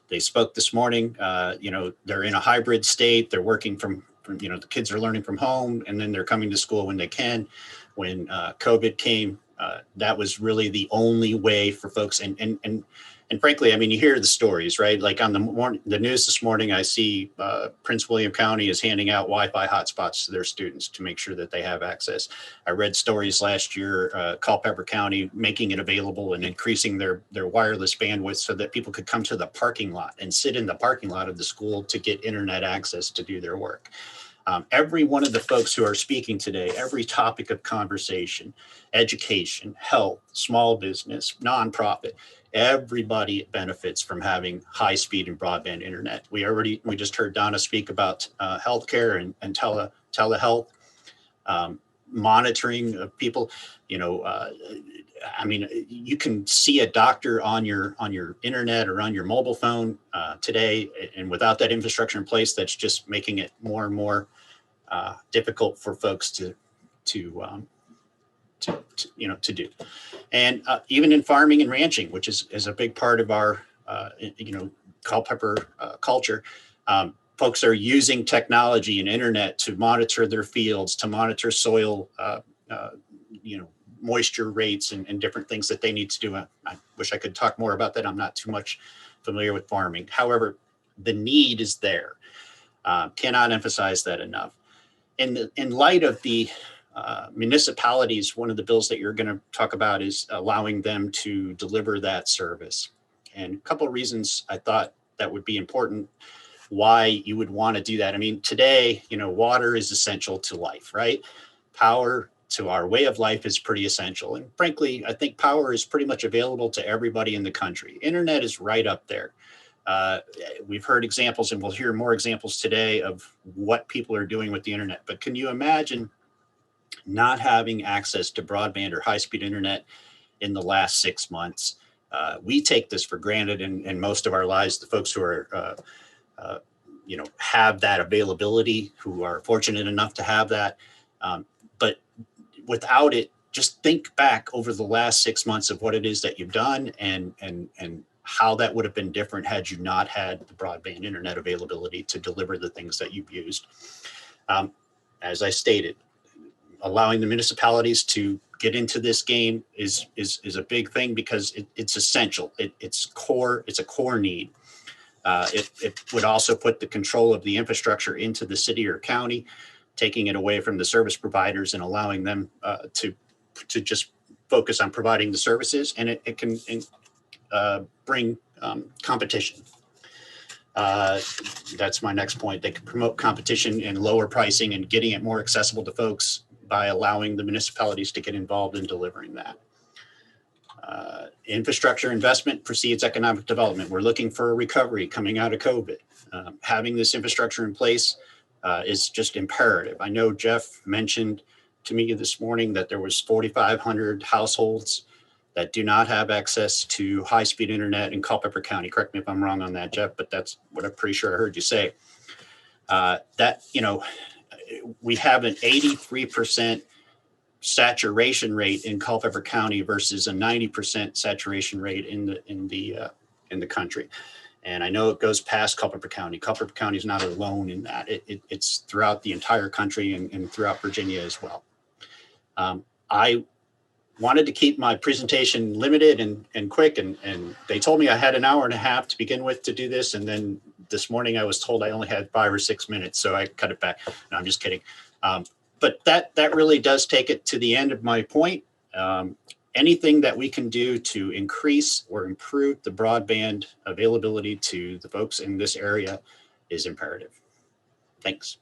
they spoke this morning, they're in a hybrid state. They're working from the kids are learning from home, and then they're coming to school when they can. When COVID came, that was really the only way for folks. And frankly, I mean, you hear the stories, right? Like on the news this morning, I see Prince William County is handing out Wi-Fi hotspots to their students to make sure that they have access. I read stories last year, Culpeper County making it available and increasing their wireless bandwidth so that people could come to the parking lot and sit in the parking lot of the school to get internet access to do their work. Every one of the folks who are speaking today, every topic of conversation, education, health, small business, nonprofit, everybody benefits from having high speed and broadband internet. We just heard Donna speak about healthcare and telehealth, monitoring of people. I mean, you can see a doctor on your internet or on your mobile phone today, and without that infrastructure in place, that's just making it more and more difficult for folks to do. And even in farming and ranching, which is a big part of our Culpeper culture, folks are using technology and internet to monitor their fields, to monitor soil, moisture rates and different things that they need to do. I wish I could talk more about that. I'm not too much familiar with farming. However, the need is there. Cannot emphasize that enough. In light of the municipalities, one of the bills that you're going to talk about is allowing them to deliver that service. And a couple of reasons I thought that would be important, why you would want to do that. I mean, today, water is essential to life, right? Power to our way of life is pretty essential. And frankly, I think power is pretty much available to everybody in the country. Internet is right up there. We've heard examples, and we'll hear more examples today of what people are doing with the internet. But can you imagine not having access to broadband or high-speed internet in the last 6 months? We take this for granted in most of our lives. The folks who are, have that availability, who are fortunate enough to have that. But without it, just think back over the last 6 months of what it is that you've done and how that would have been different had you not had the broadband internet availability to deliver the things that you've used. As I stated, allowing the municipalities to get into this game is a big thing because it's essential. It's core. It's a core need. It would also put the control of the infrastructure into the city or county, taking it away from the service providers and allowing them to just focus on providing the services, and it can bring competition. That's my next point. They can promote competition and lower pricing and getting it more accessible to folks by allowing the municipalities to get involved in delivering that. Infrastructure investment precedes economic development. We're looking for a recovery coming out of COVID. Having this infrastructure in place is just imperative. I know Jeff mentioned to me this morning that there was 4,500 households that do not have access to high-speed internet in Culpeper County. Correct me if I'm wrong on that, Jeff, but that's what I'm pretty sure I heard you say. We have an 83% saturation rate in Culpeper County versus a 90% saturation rate in the country. And I know it goes past Culpeper County. Culpeper County is not alone in that. It's throughout the entire country and throughout Virginia as well. I wanted to keep my presentation limited and quick, and they told me I had an hour and a half to begin with to do this. And then this morning I was told I only had 5 or 6 minutes, so I cut it back. No, I'm just kidding. But that really does take it to the end of my point. Anything that we can do to increase or improve the broadband availability to the folks in this area is imperative. Thanks.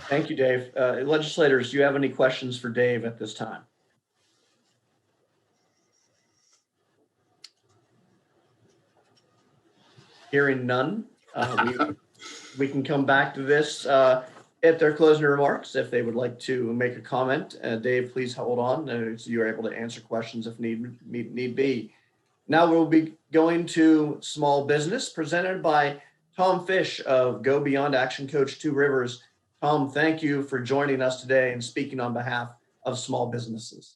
Thank you, Dave. Legislators, do you have any questions for Dave at this time? Hearing none, we can come back to this at their closing remarks if they would like to make a comment. Dave, please hold on so you're able to answer questions if need be. Now we'll be going to small business presented by Tom Fish of Go Beyond Action Coach 2 Rivers. Tom, thank you for joining us today and speaking on behalf of small businesses.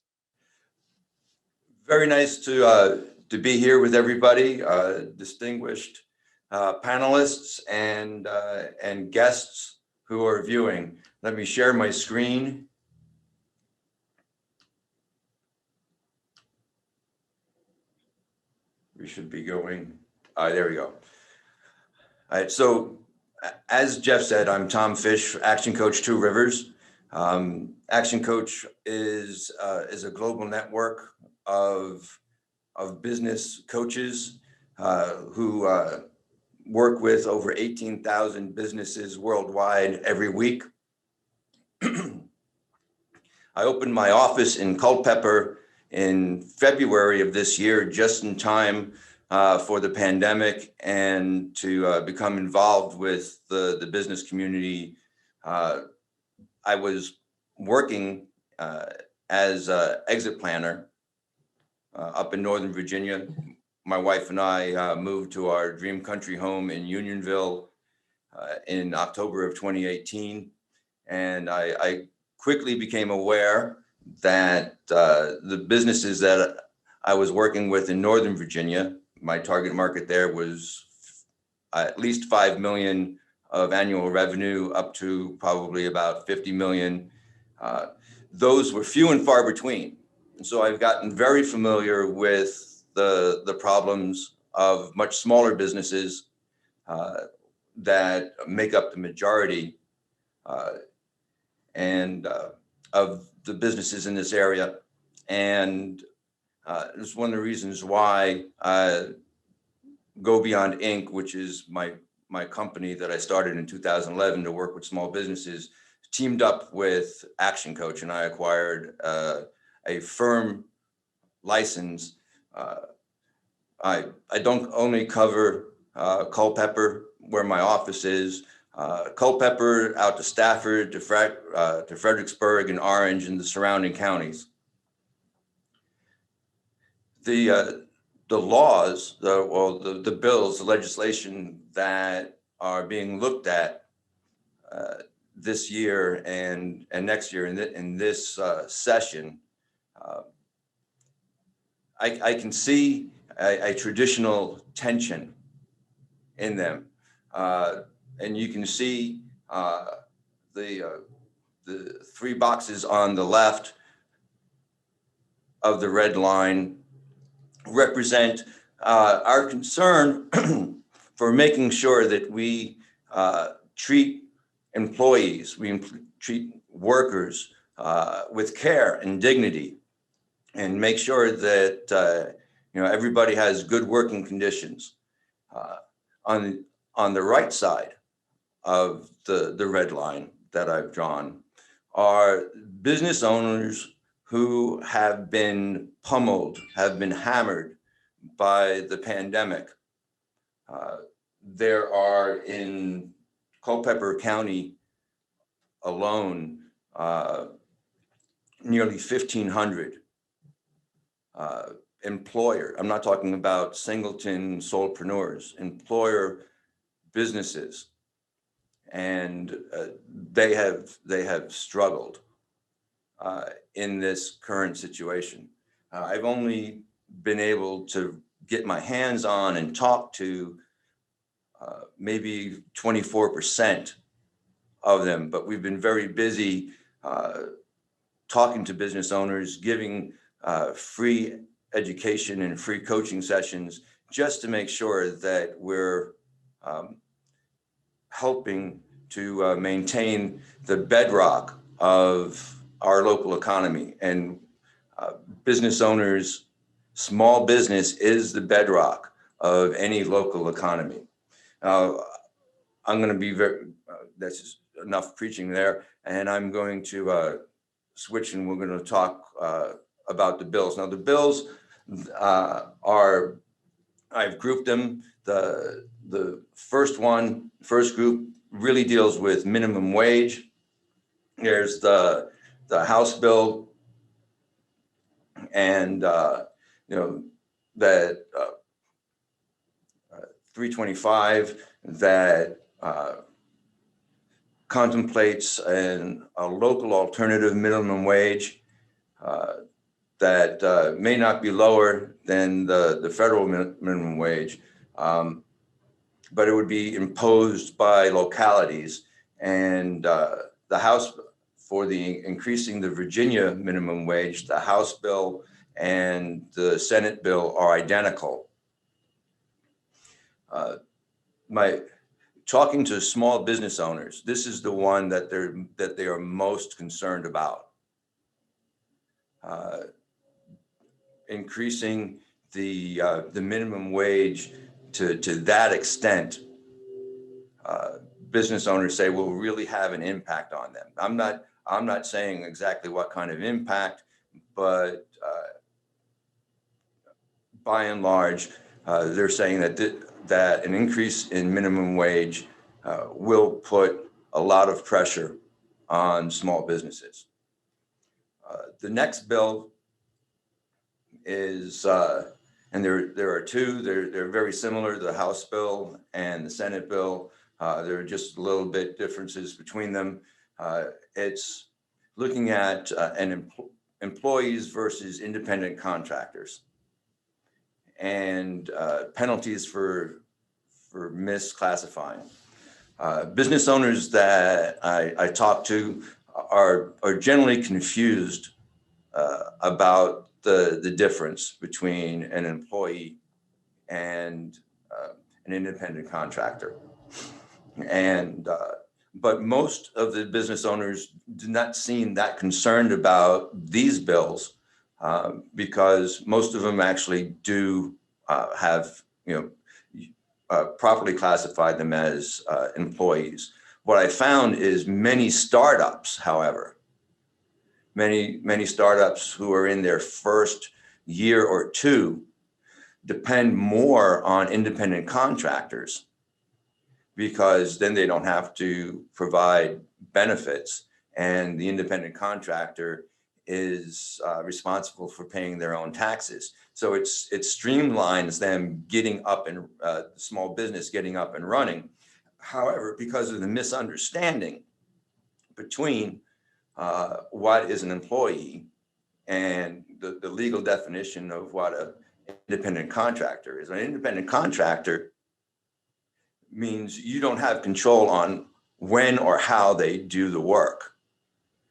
Very nice to be here with everybody, distinguished panelists and guests who are viewing. Let me share my screen. We should be going. There we go. All right. So, as Jeff said, I'm Tom Fish, Action Coach 2 Rivers. Action Coach is a global network of business coaches who work with over 18,000 businesses worldwide every week. I opened my office in Culpeper in February of this year, just in time for the pandemic, and to become involved with the business community. I was working as an exit planner up in Northern Virginia. My wife and I moved to our dream country home in Unionville in October of 2018. And I quickly became aware that the businesses that I was working with in Northern Virginia, my target market there was at least 5 million of annual revenue up to probably about 50 million. Those were few and far between. And so I've gotten very familiar with the problems of much smaller businesses that make up the majority of the businesses in this area. And it's one of the reasons why Go Beyond Inc., which is my company that I started in 2011 to work with small businesses, teamed up with Action Coach, and I acquired a firm license. I don't only cover Culpeper, where my office is, Culpeper out to Stafford, to Fredericksburg and Orange and the surrounding counties. The laws, the bills, the legislation that are being looked at this year and next year in this session, I can see a traditional tension in them. And you can see the three boxes on the left of the red line represent our concern for making sure that we treat employees, we treat workers with care and dignity, and make sure that everybody has good working conditions. On the right side of the red line that I've drawn are business owners who have been pummeled, have been hammered by the pandemic. There are in Culpeper County alone nearly 1,500 employer, I'm not talking about singleton solopreneurs, employer businesses, and they have struggled in this current situation. I've only been able to get my hands on and talk to maybe 24% of them, but we've been very busy talking to business owners, giving free education and free coaching sessions just to make sure that we're helping to maintain the bedrock of our local economy. And business owners, small business is the bedrock of any local economy. I'm going to be that's enough preaching there, and I'm going to switch, and we're going to talk about the bills. Now, the bills I've grouped them. The first group really deals with minimum wage. There's the House bill, and that 325 that contemplates a local alternative minimum wage that may not be lower than the federal minimum wage, but it would be imposed by localities. And the House, for the increasing the Virginia minimum wage, the House bill and the Senate bill are identical. Talking to small business owners, this is the one that they are most concerned about. Increasing the minimum wage to that extent business owners say will really have an impact on them. I'm not saying exactly what kind of impact, but by and large, they're saying that an increase in minimum wage will put a lot of pressure on small businesses. The next bill is, and there are two, they're very similar, the House bill and the Senate bill. There are just a little bit differences between them. It's looking at employees versus independent contractors and penalties for misclassifying. Business owners that I talk to are generally confused about the difference between an employee and an independent contractor. And but most of the business owners do not seem that concerned about these bills because most of them actually do have, properly classified them as employees. What I found is many startups, however, many startups who are in their first year or two depend more on independent contractors because then they don't have to provide benefits, and the independent contractor is responsible for paying their own taxes. So it streamlines them getting up and small business getting up and running. However, because of the misunderstanding between what is an employee and the legal definition of what an independent contractor is. An independent contractor means you don't have control on when or how they do the work.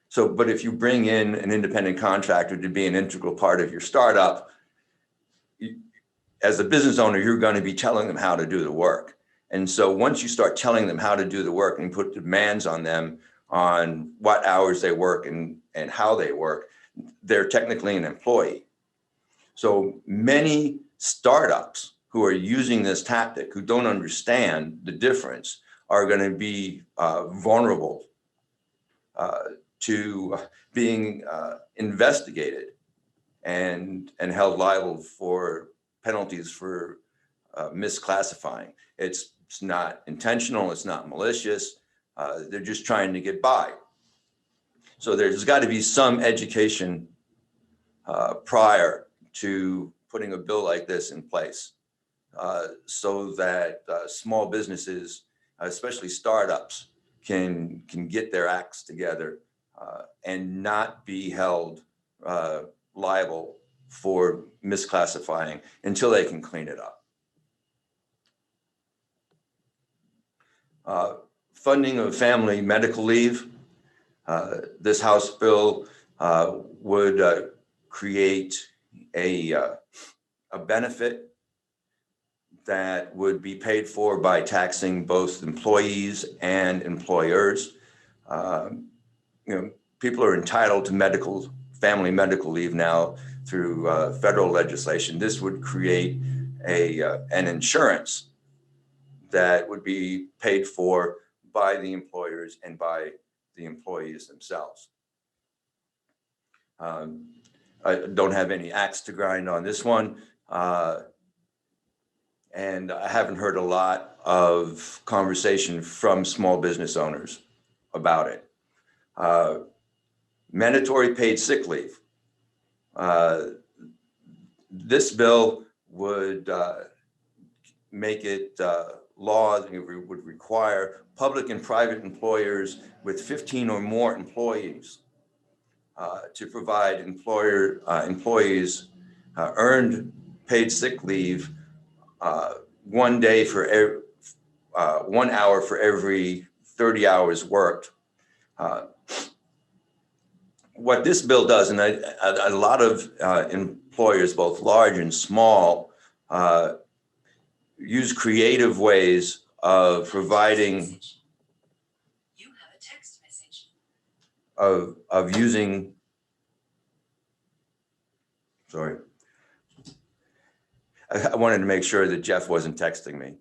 So, but if you bring in an independent contractor to be an integral part of your startup, as a business owner, you're going to be telling them how to do the work. And so once you start telling them how to do the work and put demands on them on what hours they work and how they work, they're technically an employee. So many startups who are using this tactic, who don't understand the difference, are going to be vulnerable to being investigated and held liable for penalties for misclassifying. It's not intentional, it's not malicious, they're just trying to get by. So there's got to be some education prior to putting a bill like this in place so that small businesses, especially startups, can get their acts together and not be held liable for misclassifying until they can clean it up. Funding of family medical leave. This House bill would create a benefit that would be paid for by taxing both employees and employers. People are entitled to family medical leave now through federal legislation. This would create an insurance that would be paid for by the employers and by the employees themselves. I don't have any axe to grind on this one. And I haven't heard a lot of conversation from small business owners about it. Mandatory paid sick leave. This bill would make it law that would require public and private employers with 15 or more employees to provide employees earned paid sick leave 1 day for 1 hour for every 30 hours worked. What this bill does, and a lot of employers, both large and small, use creative ways of providing, of using, sorry. I wanted to make sure that Jeff wasn't texting me.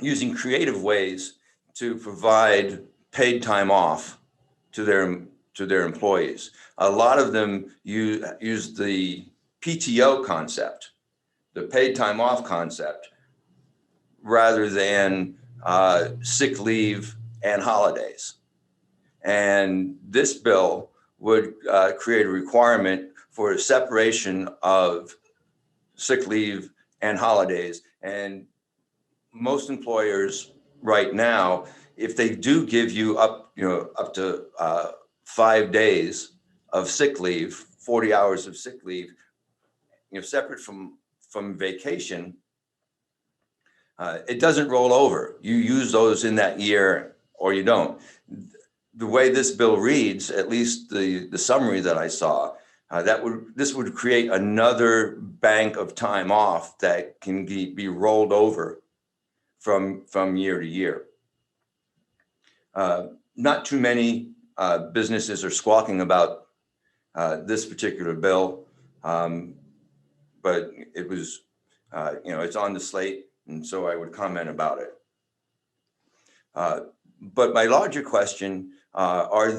using creative ways to provide paid time off to their employees. A lot of them use the PTO concept, the paid time off concept, rather than sick leave and holidays. And this bill would create a requirement for a separation of sick leave and holidays. And most employers right now, if they do give you up to 5 days of sick leave, 40 hours of sick leave, separate from vacation, it doesn't roll over. You use those in that year or you don't. The way this bill reads, at least the summary that I saw, this would create another bank of time off that can be rolled over from year to year. Not too many businesses are squawking about this particular bill, but it was, it's on the slate, and so I would comment about it. But my larger question, are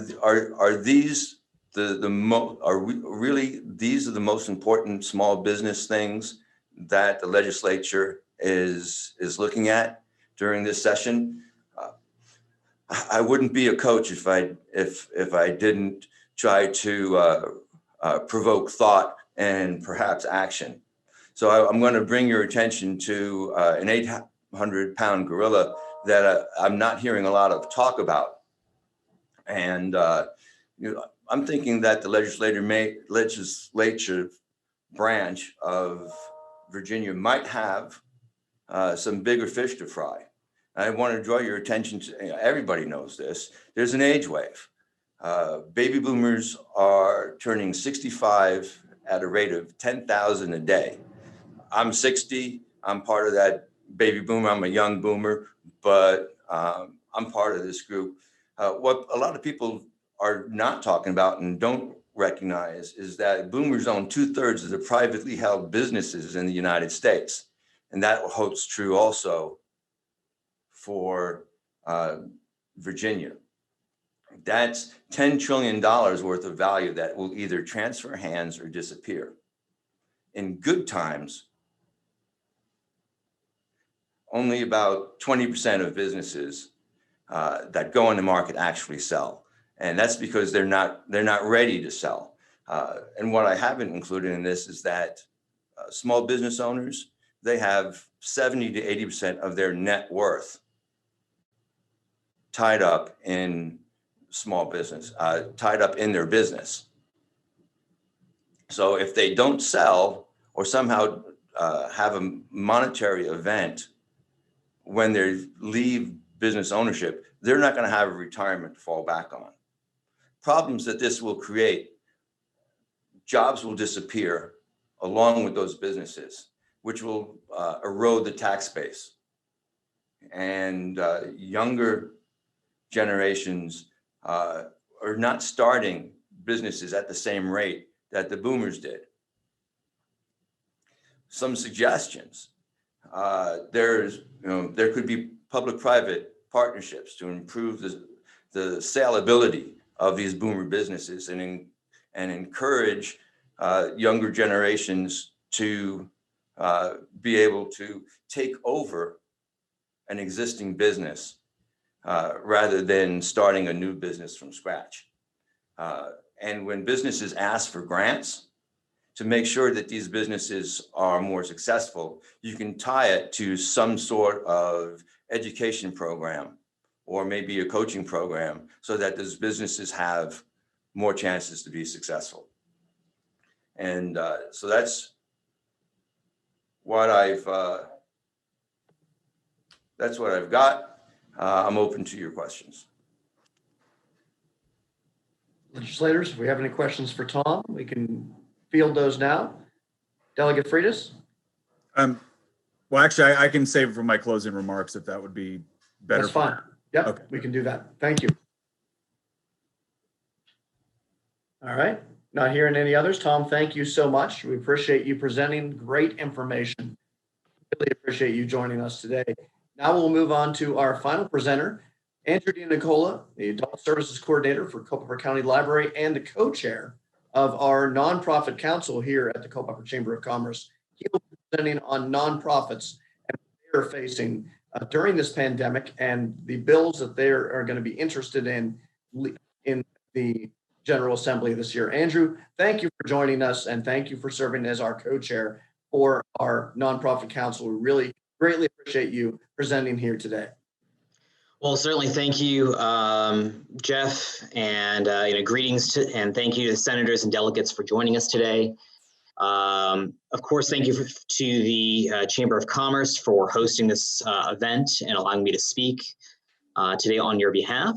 these these are the most important small business things that the legislature is looking at during this session? I wouldn't be a coach if I didn't try to provoke thought and perhaps action. So I'm going to bring your attention to an 800-pound gorilla that I'm not hearing a lot of talk about. And I'm thinking that the legislature branch of Virginia might have some bigger fish to fry. I want to draw your attention to, everybody knows this, there's an age wave. Baby boomers are turning 65 at a rate of 10,000 a day. I'm 60, I'm part of that baby boomer, I'm a young boomer, but I'm part of this group. What a lot of people are not talking about and don't recognize is that boomers own 2/3 of the privately held businesses in the United States. And that holds true also for Virginia. That's $10 trillion worth of value that will either transfer hands or disappear. In good times, only about 20% of businesses that go in the market actually sell. And that's because they're not ready to sell. And what I haven't included in this is that small business owners, they have 70 to 80% of their net worth tied up in small business, tied up in their business. So if they don't sell or somehow have a monetary event when they leave business ownership, they're not going to have a retirement to fall back on. Problems that this will create, jobs will disappear along with those businesses, which will erode the tax base. And younger generations are not starting businesses at the same rate that the boomers did. Some suggestions. There could be public-private partnerships to improve the salability of these boomer businesses and encourage younger generations to be able to take over an existing business rather than starting a new business from scratch. And when businesses ask for grants, to make sure that these businesses are more successful, you can tie it to some sort of education program or maybe a coaching program so that those businesses have more chances to be successful. And so that's what I've got. I'm open to your questions. Legislators, if we have any questions for Tom, we can field those now. Delegate Freitas? Well, actually, I can save it for my closing remarks if that would be better. That's fine. Yep, okay. We can do that. Thank you. All right. Not hearing any others. Tom, thank you so much. We appreciate you presenting great information. Really appreciate you joining us today. Now we'll move on to our final presenter, Andrew DiNicola, the Adult Services Coordinator for Culpeper County Library and the co-chair of our nonprofit council here at the Culpeper Chamber of Commerce. He will be presenting on nonprofits and what they are facing during this pandemic and the bills that they are going to be interested in the General Assembly this year. Andrew, thank you for joining us and thank you for serving as our co-chair for our nonprofit council. We really greatly appreciate you presenting here today. Well, certainly thank you, Jeff, and greetings to, and thank you to the senators and delegates for joining us today. Of course, thank you to the Chamber of Commerce for hosting this event and allowing me to speak today on your behalf.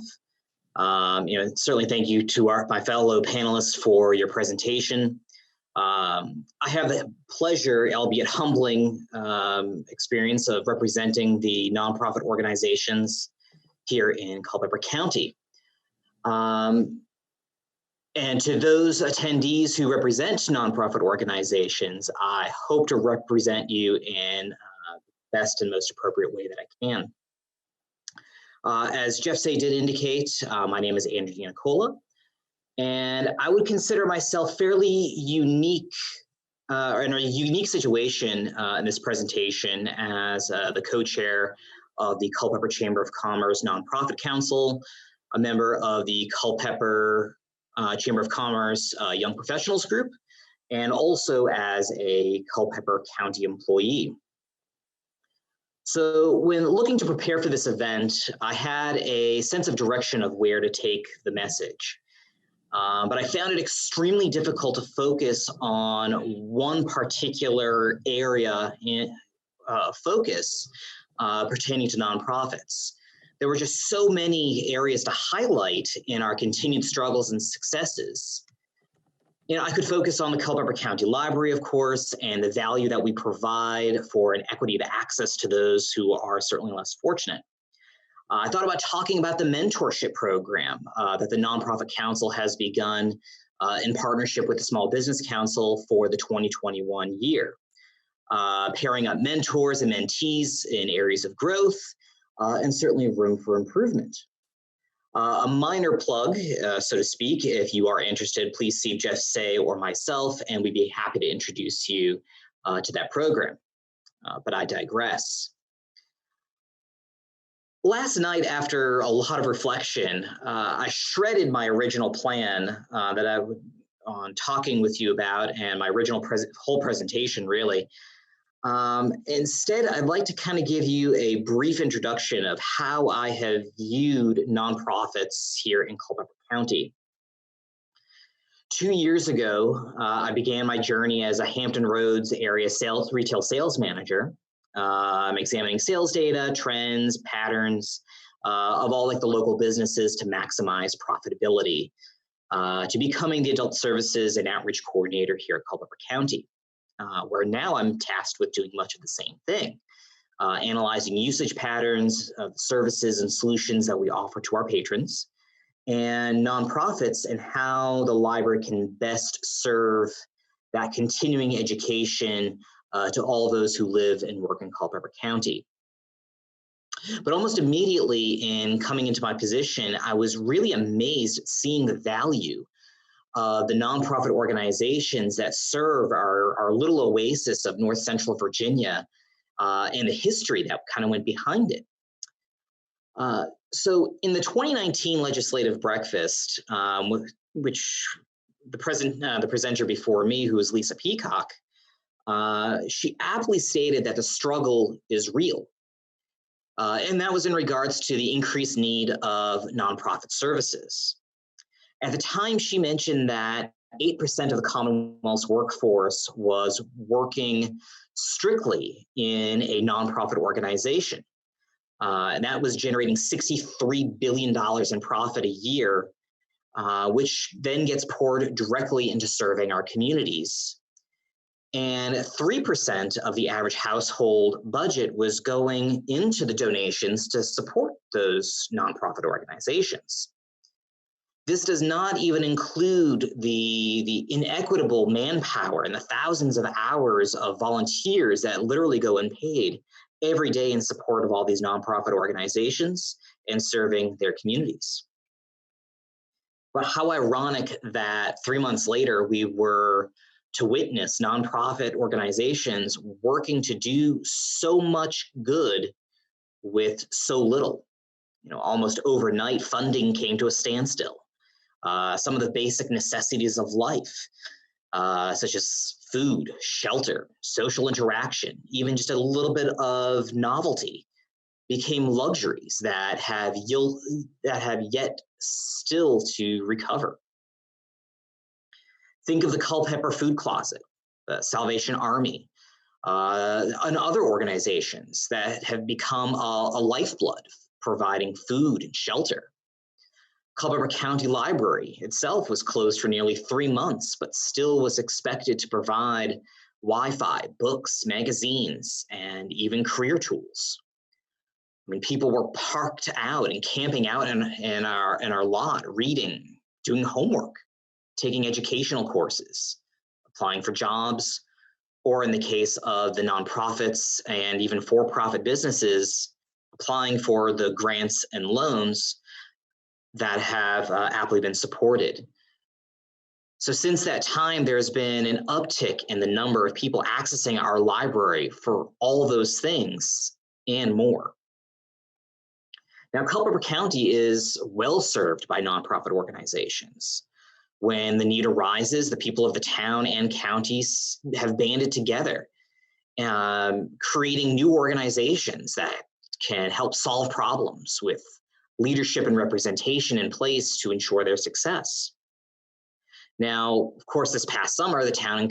Certainly thank you to my fellow panelists for your presentation. I have the pleasure, albeit humbling, experience of representing the nonprofit organizations here in Culpeper County. And to those attendees who represent nonprofit organizations, I hope to represent you in the best and most appropriate way that I can. As Jeff did indicate, my name is Andrew DiNicola, and I would consider myself fairly unique, in a unique situation in this presentation as the co-chair of the Culpeper Chamber of Commerce Nonprofit Council, a member of the Culpeper Chamber of Commerce Young Professionals Group, and also as a Culpeper County employee. So when looking to prepare for this event, I had a sense of direction of where to take the message. But I found it extremely difficult to focus on one particular area in focus pertaining to nonprofits. There were just so many areas to highlight in our continued struggles and successes. I could focus on the Culpeper County Library, of course, and the value that we provide for an equity to access to those who are certainly less fortunate. I thought about talking about the mentorship program that the Nonprofit Council has begun in partnership with the Small Business Council for the 2021 year. Pairing up mentors and mentees in areas of growth and certainly room for improvement. A minor plug, so to speak, if you are interested, please see Jeff Say or myself, and we'd be happy to introduce you to that program. But I digress. Last night, after a lot of reflection, I shredded my original plan that I would on talking with you about, and my original whole presentation, really. Instead, I'd like to kind of give you a brief introduction of how I have viewed nonprofits here in Culpeper County. 2 years ago, I began my journey as a Hampton Roads area retail sales manager. I'm examining sales data, trends, patterns of all the local businesses to maximize profitability, to becoming the adult services and outreach coordinator here at Culpeper County. Where now I'm tasked with doing much of the same thing, analyzing usage patterns of services and solutions that we offer to our patrons and nonprofits and how the library can best serve that continuing education to all those who live and work in Culpeper County. But almost immediately in coming into my position, I was really amazed at seeing the value the nonprofit organizations that serve our little oasis of North Central Virginia and the history that kind of went behind it. So in the 2019 legislative breakfast, which the presenter before me, who is Lisa Peacock, she aptly stated that the struggle is real. And that was in regards to the increased need of nonprofit services. At the time, she mentioned that 8% of the Commonwealth's workforce was working strictly in a nonprofit organization. And that was generating $63 billion in profit a year, which then gets poured directly into serving our communities. And 3% of the average household budget was going into the donations to support those nonprofit organizations. This does not even include the inequitable manpower and the thousands of hours of volunteers that literally go unpaid every day in support of all these nonprofit organizations and serving their communities. But how ironic that 3 months later, we were to witness nonprofit organizations working to do so much good with so little. You know, almost overnight, funding came to a standstill. Some of the basic necessities of life, such as food, shelter, social interaction, even just a little bit of novelty, became luxuries that have yet still to recover. Think of the Culpeper Food Closet, the Salvation Army, and other organizations that have become a lifeblood, providing food and shelter. Culpeper County Library itself was closed for nearly 3 months, but still was expected to provide Wi-Fi, books, magazines, and even career tools. I mean, people were parked out and camping out in our lot, reading, doing homework, taking educational courses, applying for jobs, or in the case of the nonprofits and even for-profit businesses, applying for the grants and loans that have aptly been supported. So since that time, there's been an uptick in the number of people accessing our library for all those things and more. Now, Culpeper County is well served by nonprofit organizations. When the need arises, the people of the town and counties have banded together, creating new organizations that can help solve problems with leadership and representation in place to ensure their success. Now, of course, this past summer, the town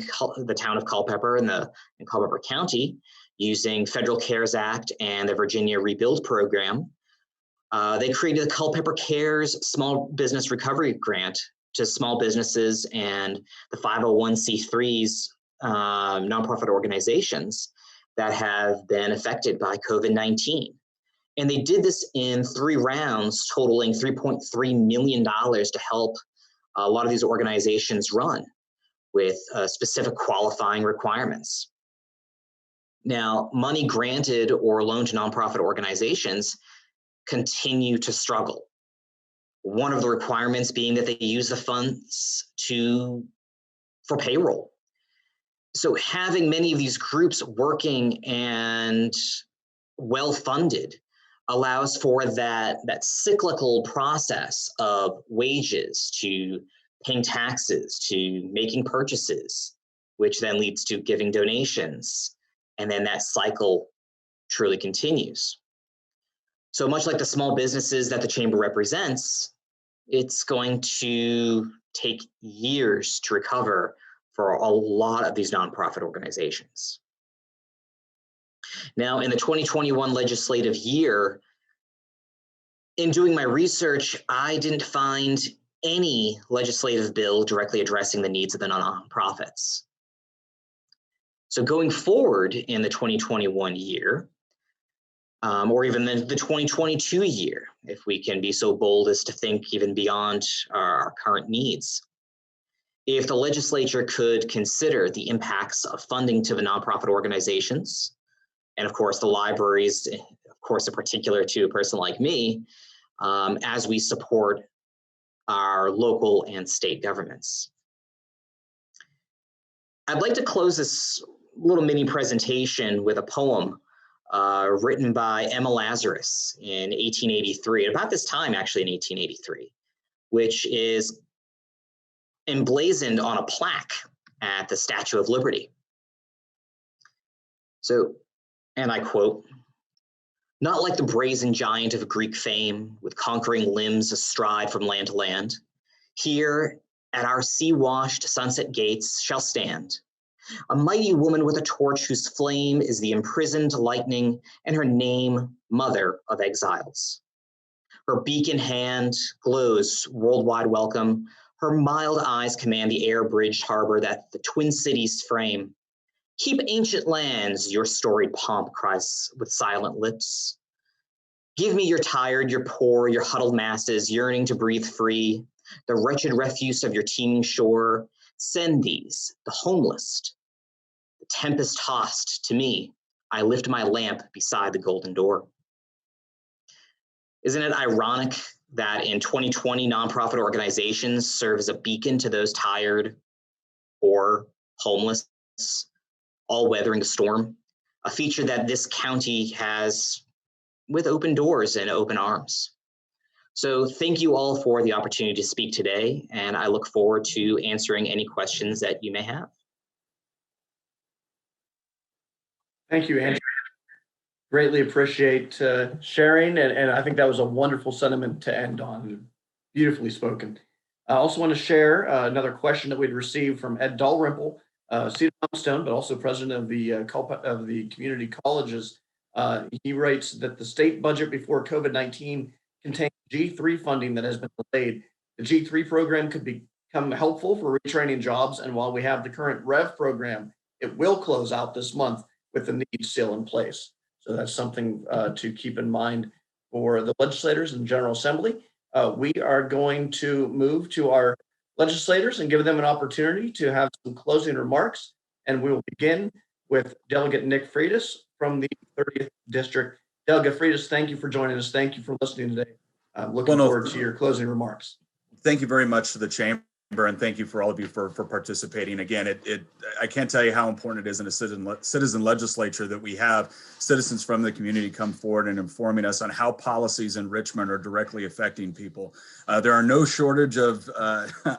of Culpeper and Culpeper County, using Federal CARES Act and the Virginia Rebuild Program, they created the Culpeper CARES Small Business Recovery Grant to small businesses and the 501c3s, nonprofit organizations that have been affected by COVID-19. And they did this in 3 rounds, totaling $3.3 million to help a lot of these organizations run with specific qualifying requirements. Now, money granted or loaned to nonprofit organizations continue to struggle. One of the requirements being that they use the funds for payroll. So having many of these groups working and well-funded allows for that cyclical process of wages to paying taxes to making purchases, which then leads to giving donations. And then that cycle truly continues. So much like the small businesses that the Chamber represents, it's going to take years to recover for a lot of these nonprofit organizations. Now, in the 2021 legislative year, in doing my research, I didn't find any legislative bill directly addressing the needs of the nonprofits. So going forward in the 2021 year, or even the 2022 year, if we can be so bold as to think even beyond our current needs, if the legislature could consider the impacts of funding to the nonprofit organizations, and of course the libraries, of course in particular to a person like me, as we support our local and state governments. I'd like to close this little mini presentation with a poem written by Emma Lazarus in 1883, about this time actually in 1883, which is emblazoned on a plaque at the Statue of Liberty. So, and I quote, "Not like the brazen giant of Greek fame, with conquering limbs astride from land to land, here at our sea-washed sunset gates shall stand a mighty woman with a torch whose flame is the imprisoned lightning, and her name, Mother of Exiles. Her beacon hand glows worldwide welcome. Her mild eyes command the air-bridged harbor that the twin cities frame. Keep ancient lands, your storied pomp cries with silent lips. Give me your tired, your poor, your huddled masses yearning to breathe free. the wretched refuse of your teeming shore. Send these, the homeless, the tempest tossed, to me. I lift my lamp beside the golden door. Isn't it ironic that in 2020, nonprofit organizations serve as a beacon to those tired, poor, homeless, all weathering the storm? A feature that this county has with open doors and open arms. So thank you all for the opportunity to speak today, and I look forward to answering any questions that you may have. Thank you, Andrew. Greatly appreciate sharing, and I think that was a wonderful sentiment to end on. Beautifully spoken. I also want to share another question that we'd received from Ed Dalrymple, Cedar Limestone, but also president of the community colleges. He writes that the state budget before COVID-19 contains G3 funding that has been delayed. The G3 program could become helpful for retraining jobs, and while we have the current REV program, it will close out this month with the need still in place. So that's something to keep in mind for the legislators and General Assembly. We are going to move to our legislators and give them an opportunity to have some closing remarks. And we will begin with Delegate Nick Freitas from the 30th District. Delegate Freitas, thank you for joining us. Thank you for listening today. Looking forward to your closing remarks. Thank you very much to the chamber, and thank you for all of you for participating. Again, I can't tell you how important it is in a citizen legislature that we have citizens from the community come forward and informing us on how policies in Richmond are directly affecting people. There are no shortage of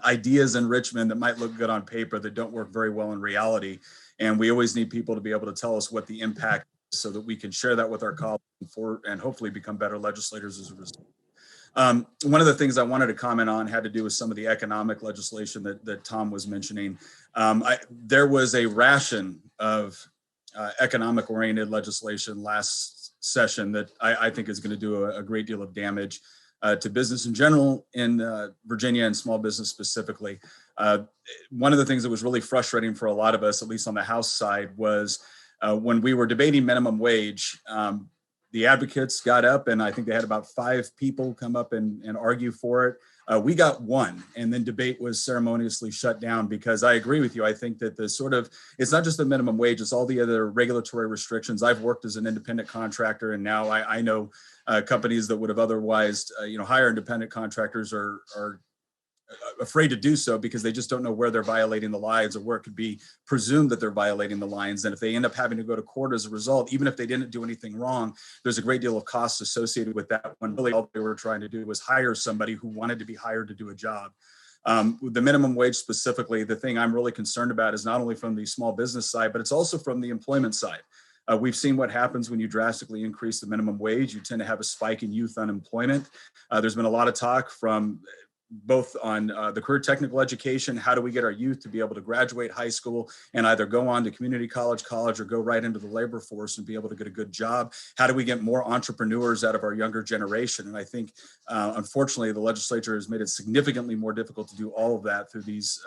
ideas in Richmond that might look good on paper that don't work very well in reality. And we always need people to be able to tell us what the impact is so that we can share that with our colleagues and hopefully become better legislators as a result. One of the things I wanted to comment on had to do with some of the economic legislation that Tom was mentioning. There was a ration of economic-oriented legislation last session that I think is going to do a great deal of damage to business in general in Virginia and small business specifically. One of the things that was really frustrating for a lot of us, at least on the House side, was when we were debating minimum wage, the advocates got up, and I think they had about 5 people come up and argue for it. We got 1, and then debate was ceremoniously shut down because I agree with you. I think that it's not just the minimum wage, it's all the other regulatory restrictions. I've worked as an independent contractor, and now I know companies that would have otherwise, hire independent contractors are afraid to do so because they just don't know where they're violating the lines or where it could be presumed that they're violating the lines. And if they end up having to go to court as a result, even if they didn't do anything wrong, there's a great deal of costs associated with that when really all they were trying to do was hire somebody who wanted to be hired to do a job. The minimum wage specifically, the thing I'm really concerned about is not only from the small business side, but it's also from the employment side. We've seen what happens when you drastically increase the minimum wage. You tend to have a spike in youth unemployment. There's been a lot of talk from both on the career technical education, how do we get our youth to be able to graduate high school and either go on to community college, or go right into the labor force and be able to get a good job? How do we get more entrepreneurs out of our younger generation? And I think, unfortunately, the legislature has made it significantly more difficult to do all of that through these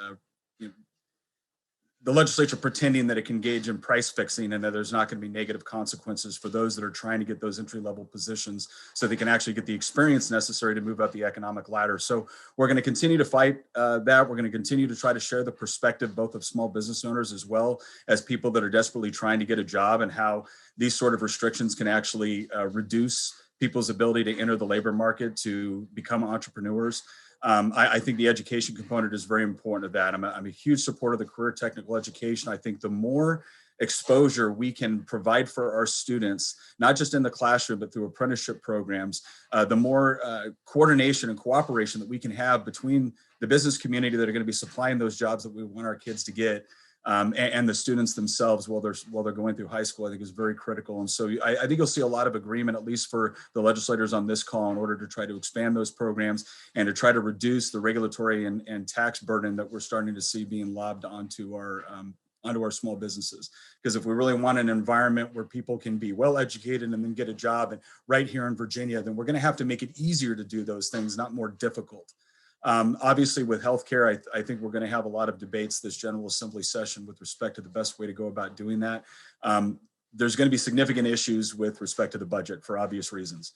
the legislature pretending that it can engage in price fixing and that there's not going to be negative consequences for those that are trying to get those entry-level positions so they can actually get the experience necessary to move up the economic ladder. So we're going to continue to fight that. We're going to continue to try to share the perspective both of small business owners as well as people that are desperately trying to get a job and how these sort of restrictions can actually reduce people's ability to enter the labor market to become entrepreneurs. I think the education component is very important to that. I'm a huge supporter of the career technical education. I think the more exposure we can provide for our students, not just in the classroom, but through apprenticeship programs, the more coordination and cooperation that we can have between the business community that are going to be supplying those jobs that we want our kids to get and the students themselves while they're going through high school, I think is very critical. And so I think you'll see a lot of agreement, at least for the legislators on this call, in order to try to expand those programs and to try to reduce the regulatory and tax burden that we're starting to see being lobbed onto our small businesses. Because if we really want an environment where people can be well educated and then get a job and right here in Virginia, then we're going to have to make it easier to do those things, not more difficult. Obviously with healthcare, I think we're going to have a lot of debates this General Assembly session with respect to the best way to go about doing that. There's going to be significant issues with respect to the budget for obvious reasons.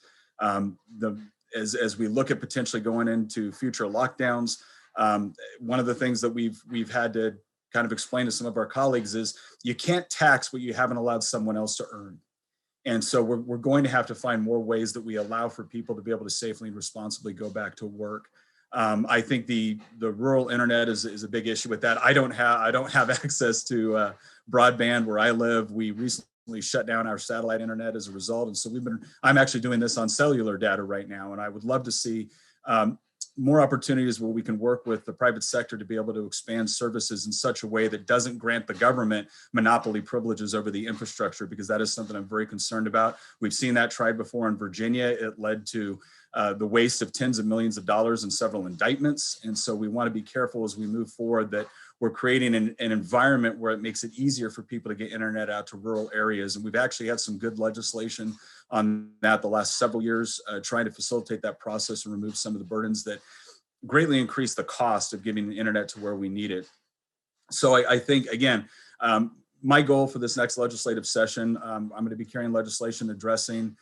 as we look at potentially going into future lockdowns, one of the things that we've had to kind of explain to some of our colleagues is you can't tax what you haven't allowed someone else to earn. And so we're going to have to find more ways that we allow for people to be able to safely and responsibly go back to work. I think the rural internet is a big issue with that. I don't have access to broadband where I live. We recently shut down our satellite internet as a result, and so I'm actually doing this on cellular data right now, and I would love to see more opportunities where we can work with the private sector to be able to expand services in such a way that doesn't grant the government monopoly privileges over the infrastructure, because that is something I'm very concerned about. We've seen that tried before in Virginia. It led to the waste of tens of millions of dollars in several indictments. And so we want to be careful as we move forward that we're creating an environment where it makes it easier for people to get internet out to rural areas. And we've actually had some good legislation on that the last several years, trying to facilitate that process and remove some of the burdens that greatly increase the cost of getting the internet to where we need it. So I think, again, my goal for this next legislative session, I'm going to be carrying legislation addressing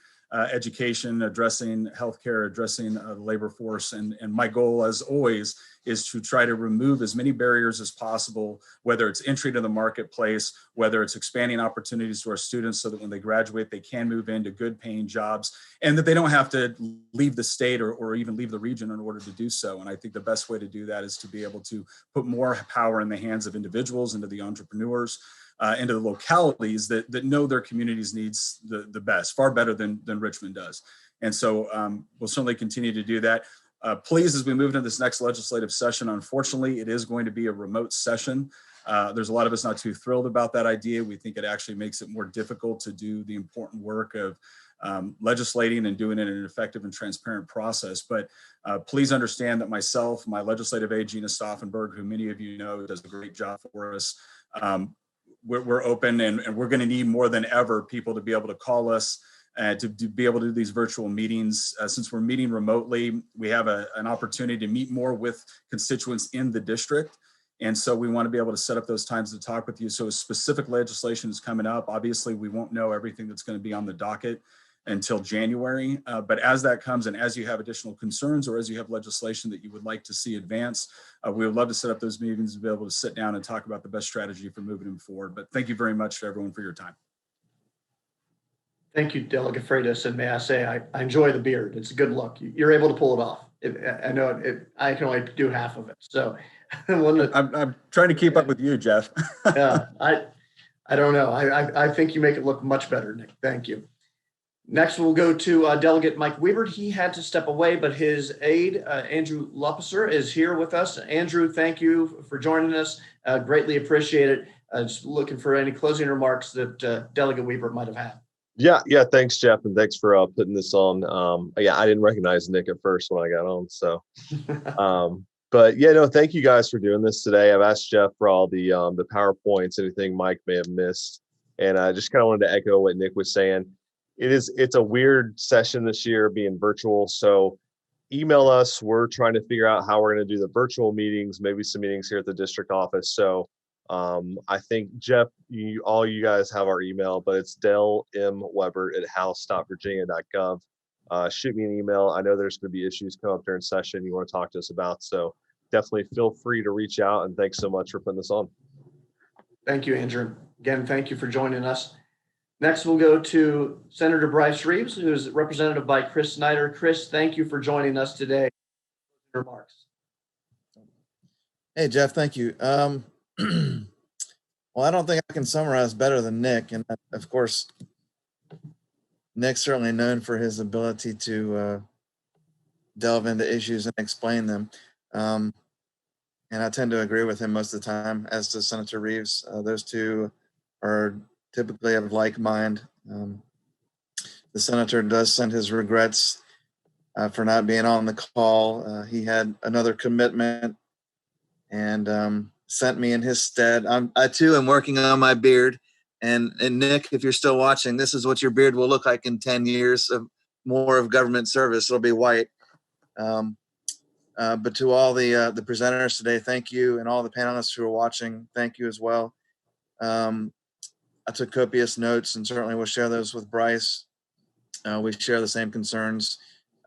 education, addressing healthcare, addressing the labor force. And my goal, as always, is to try to remove as many barriers as possible, whether it's entry to the marketplace, whether it's expanding opportunities to our students so that when they graduate, they can move into good paying jobs and that they don't have to leave the state or even leave the region in order to do so. And I think the best way to do that is to be able to put more power in the hands of individuals, into the entrepreneurs, into the localities that know their community's needs the best, far better than Richmond does. And so we'll certainly continue to do that. Please, as we move into this next legislative session, unfortunately, it is going to be a remote session. There's a lot of us not too thrilled about that idea. We think it actually makes it more difficult to do the important work of legislating and doing it in an effective and transparent process. But please understand that myself, my legislative aide, Gina Stauffenberg, who many of you know does a great job for us, we're open and we're going to need more than ever people to be able to call us to be able to do these virtual meetings. Since we're meeting remotely, we have an opportunity to meet more with constituents in the district. And so we want to be able to set up those times to talk with you. So as specific legislation is coming up, obviously we won't know everything that's going to be on the docket until January. But as that comes and as you have additional concerns or as you have legislation that you would like to see advance, we would love to set up those meetings to be able to sit down and talk about the best strategy for moving them forward. But thank you very much to everyone for your time. Thank you, Delegate Freitas. And may I say, I enjoy the beard. It's a good look. You're able to pull it off. I know I can only do half of it. So I'm trying to keep up with you, Jeff. Yeah, I don't know. I think you make it look much better, Nick. Thank you. Next, we'll go to Delegate Mike Weber. He had to step away, but his aide, Andrew Lupiser, is here with us. Andrew, thank you for joining us. Greatly appreciate it. Just looking for any closing remarks that Delegate Weber might have had. Yeah. Thanks, Jeff, and thanks for putting this on. Yeah, I didn't recognize Nick at first when I got on. So, but yeah, no, thank you guys for doing this today. I've asked Jeff for all the PowerPoints, anything Mike may have missed, and I just kind of wanted to echo what Nick was saying. It's a weird session this year being virtual. So email us. We're trying to figure out how we're going to do the virtual meetings, maybe some meetings here at the district office. So I think, Jeff, all you guys have our email, but it's delmweber@house.virginia.gov. Shoot me an email. I know there's going to be issues come up during session you want to talk to us about. So definitely feel free to reach out. And thanks so much for putting this on. Thank you, Andrew. Again, thank you for joining us. Next, we'll go to Senator Bryce Reeves, who is represented by Chris Snyder. Chris, thank you for joining us today. Remarks. Hey, Jeff, thank you. Well, I don't think I can summarize better than Nick. And of course, Nick's certainly known for his ability to delve into issues and explain them. And I tend to agree with him most of the time, as does Senator Reeves. Those two are typically of like mind. The senator does send his regrets for not being on the call. He had another commitment and sent me in his stead. I too am working on my beard. And Nick, if you're still watching, this is what your beard will look like in 10 years of more of government service. It'll be white. But to all the presenters today, thank you. And all the panelists who are watching, thank you as well. I took copious notes and certainly will share those with Bryce. We share the same concerns.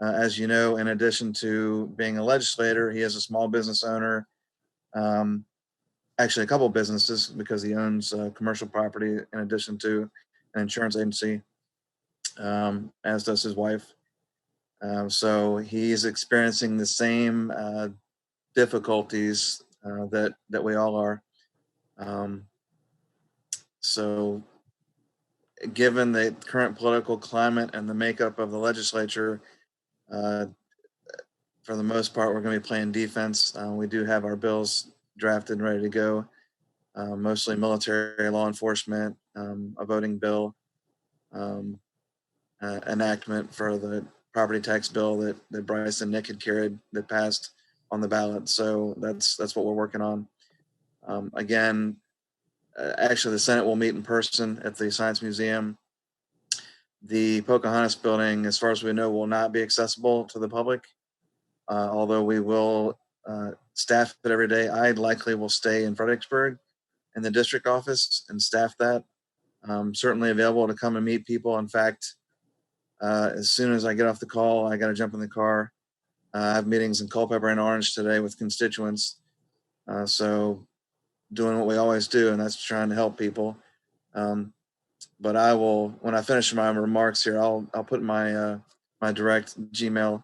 As you know, in addition to being a legislator, he is a small business owner. Actually, a couple of businesses because he owns commercial property in addition to an insurance agency, as does his wife. So he's experiencing the same difficulties that we all are. So given the current political climate and the makeup of the legislature, for the most part, we're going to be playing defense. We do have our bills drafted and ready to go, mostly military law enforcement, a voting bill, enactment for the property tax bill that Bryce and Nick had carried that passed on the ballot. So that's what we're working on. Again, actually, the Senate will meet in person at the Science Museum. The Pocahontas building, as far as we know, will not be accessible to the public, although we will staff it every day. I likely will stay in Fredericksburg in the district office and staff that. Certainly available to come and meet people. In fact, as soon as I get off the call, I got to jump in the car. I have meetings in Culpeper and Orange today with constituents. So doing what we always do, and that's trying to help people. But I will, when I finish my remarks here, I'll put my my direct Gmail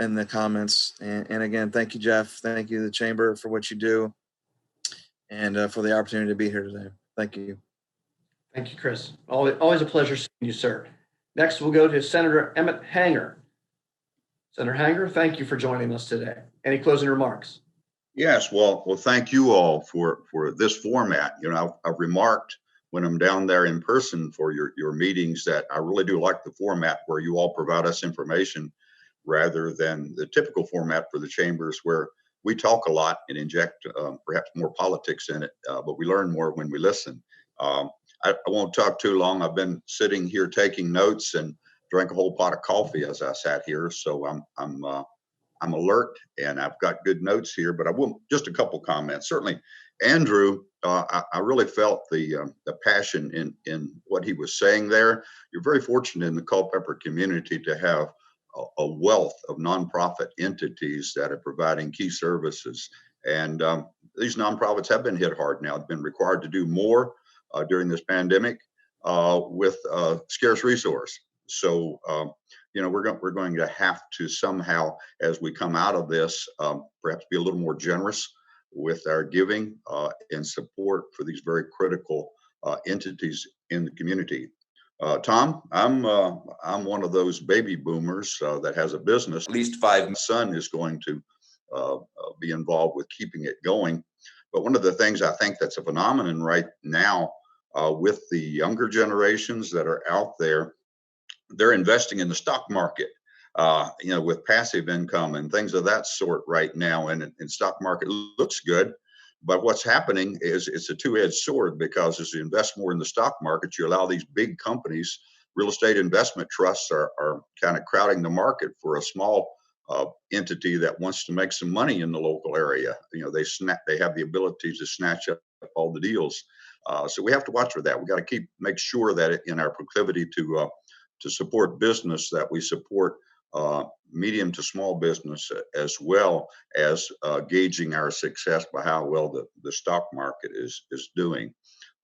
in the comments. And again, thank you, Jeff. Thank you, the Chamber, for what you do, and for the opportunity to be here today. Thank you. Thank you, Chris. Always a pleasure seeing you, sir. Next, we'll go to Senator Emmett Hanger. Senator Hanger, thank you for joining us today. Any closing remarks? Yes, well, thank you all for this format. You know, I've remarked when I'm down there in person for your meetings that I really do like the format where you all provide us information rather than the typical format for the chambers where we talk a lot and inject perhaps more politics in it, but we learn more when we listen. I won't talk too long. I've been sitting here taking notes and drank a whole pot of coffee as I sat here, so I'm alert and I've got good notes here. But I will just a couple comments. Certainly, Andrew, I really felt the passion in what he was saying there. You're very fortunate in the Culpeper community to have a wealth of nonprofit entities that are providing key services, and these nonprofits have been hit hard now. They've been required to do more during this pandemic with scarce resource. So, you know, we're going to have to somehow, as we come out of this, perhaps be a little more generous with our giving and support for these very critical entities in the community. Tom, I'm one of those baby boomers that has a business. At least 5. My son is going to be involved with keeping it going. But one of the things I think that's a phenomenon right now with the younger generations that are out there, they're investing in the stock market, you know, with passive income and things of that sort right now. And stock market looks good, but what's happening is it's a two-edged sword, because as you invest more in the stock market, you allow these big companies, real estate investment trusts are kind of crowding the market for a small entity that wants to make some money in the local area. You know, they have the ability to snatch up all the deals. So we have to watch for that. We got to make sure that in our proclivity to support business, that we support medium to small business, as well as gauging our success by how well the stock market is doing.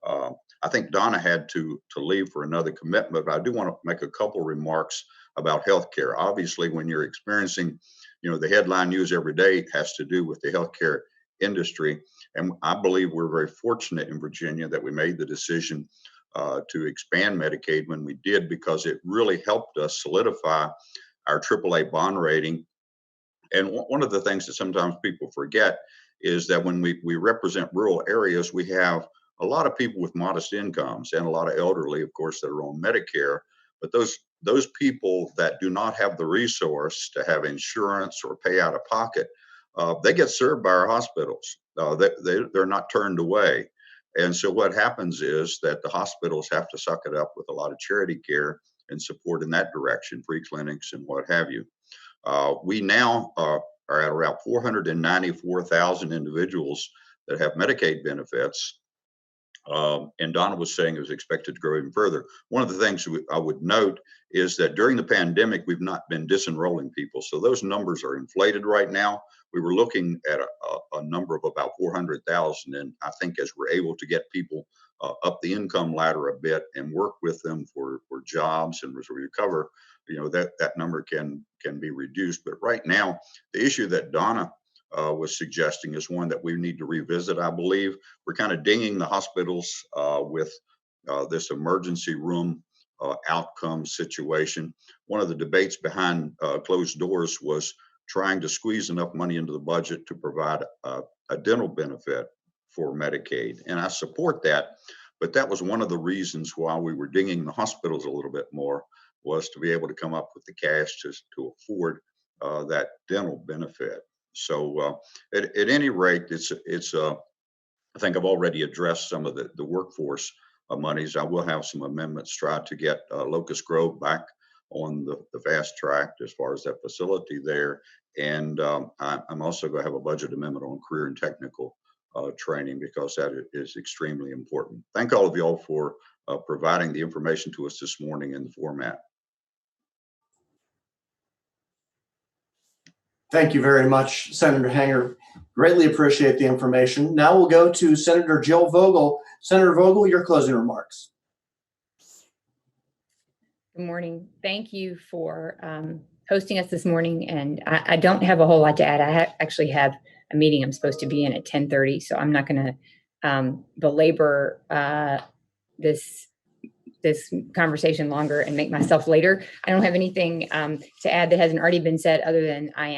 I think Donna had to leave for another commitment, but I do want to make a couple remarks about healthcare. Obviously, when you're experiencing, you know, the headline news every day has to do with the healthcare industry. And I believe we're very fortunate in Virginia that we made the decision to expand Medicaid when we did, because it really helped us solidify our AAA bond rating. And one of the things that sometimes people forget is that when we represent rural areas, we have a lot of people with modest incomes and a lot of elderly, of course, that are on Medicare. But those people that do not have the resource to have insurance or pay out of pocket, they get served by our hospitals. They're not turned away. And so what happens is that the hospitals have to suck it up with a lot of charity care and support in that direction, free clinics and what have you. We now are at around 494,000 individuals that have Medicaid benefits. And Donna was saying it was expected to grow even further. One of the things I would note is that during the pandemic, we've not been disenrolling people. So those numbers are inflated right now. We were looking at a number of about 400,000. And I think as we're able to get people up the income ladder a bit and work with them for jobs and recover, that number can be reduced. But right now, the issue that Donna was suggesting is one that we need to revisit. I believe we're kind of dinging the hospitals with this emergency room outcome situation. One of the debates behind closed doors was trying to squeeze enough money into the budget to provide a dental benefit for Medicaid. And I support that, but that was one of the reasons why we were dinging the hospitals a little bit more, was to be able to come up with the cash to afford that dental benefit. So at any rate, I think I've already addressed some of the workforce monies. I will have some amendments try to get Locust Grove back on the fast track as far as that facility there. And I'm also going to have a budget amendment on career and technical training, because that is extremely important. Thank all of y'all for providing the information to us this morning in the format. Thank you very much, Senator Hanger. Greatly appreciate the information. Now we'll go to Senator Jill Vogel. Senator Vogel, your closing remarks. Good morning. Thank you for hosting us this morning. And I don't have a whole lot to add. I actually have a meeting I'm supposed to be in at 10:30, so I'm not going to belabor this conversation longer and make myself later. I don't have anything to add that hasn't already been said, other than I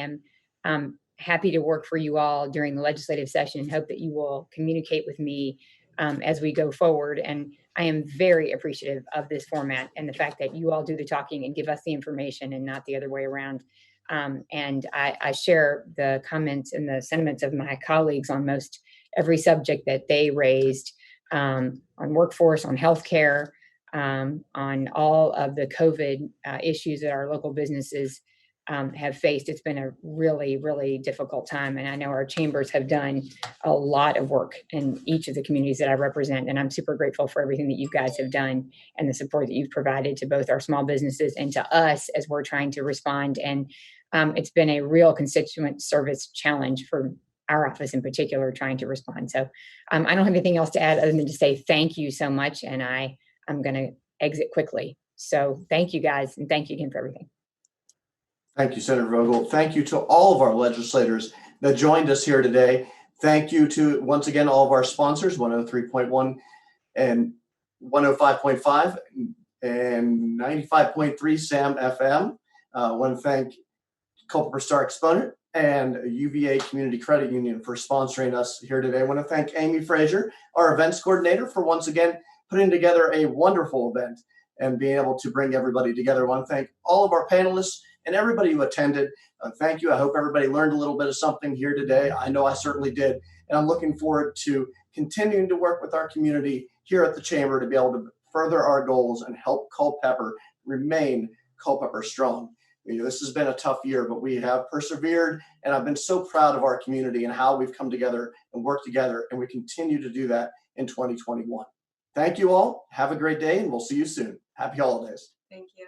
am happy to work for you all during the legislative session, and hope that you will communicate with me as we go forward. And I am very appreciative of this format and the fact that you all do the talking and give us the information and not the other way around. And I share the comments and the sentiments of my colleagues on most every subject that they raised, on workforce, on healthcare, on all of the COVID issues that our local businesses have faced. It's been a really, really difficult time. And I know our chambers have done a lot of work in each of the communities that I represent. And I'm super grateful for everything that you guys have done and the support that you've provided to both our small businesses and to us as we're trying to respond. And it's been a real constituent service challenge for our office in particular, trying to respond. So I don't have anything else to add other than to say thank you so much. And I'm going to exit quickly. So thank you guys. And thank you again for everything. Thank you, Senator Vogel. Thank you to all of our legislators that joined us here today. Thank you to, once again, all of our sponsors, 103.1 and 105.5 and 95.3 SAM FM. I want to thank Culpeper Star Exponent and UVA Community Credit Union for sponsoring us here today. I want to thank Amy Frazier, our events coordinator, for once again putting together a wonderful event and being able to bring everybody together. I want to thank all of our panelists and everybody who attended. Thank you. I hope everybody learned a little bit of something here today. I know I certainly did. And I'm looking forward to continuing to work with our community here at the Chamber to be able to further our goals and help Culpeper remain Culpeper strong. This has been a tough year, but we have persevered, and I've been so proud of our community and how we've come together and worked together, and we continue to do that in 2021. Thank you all. Have a great day, and we'll see you soon. Happy holidays. Thank you.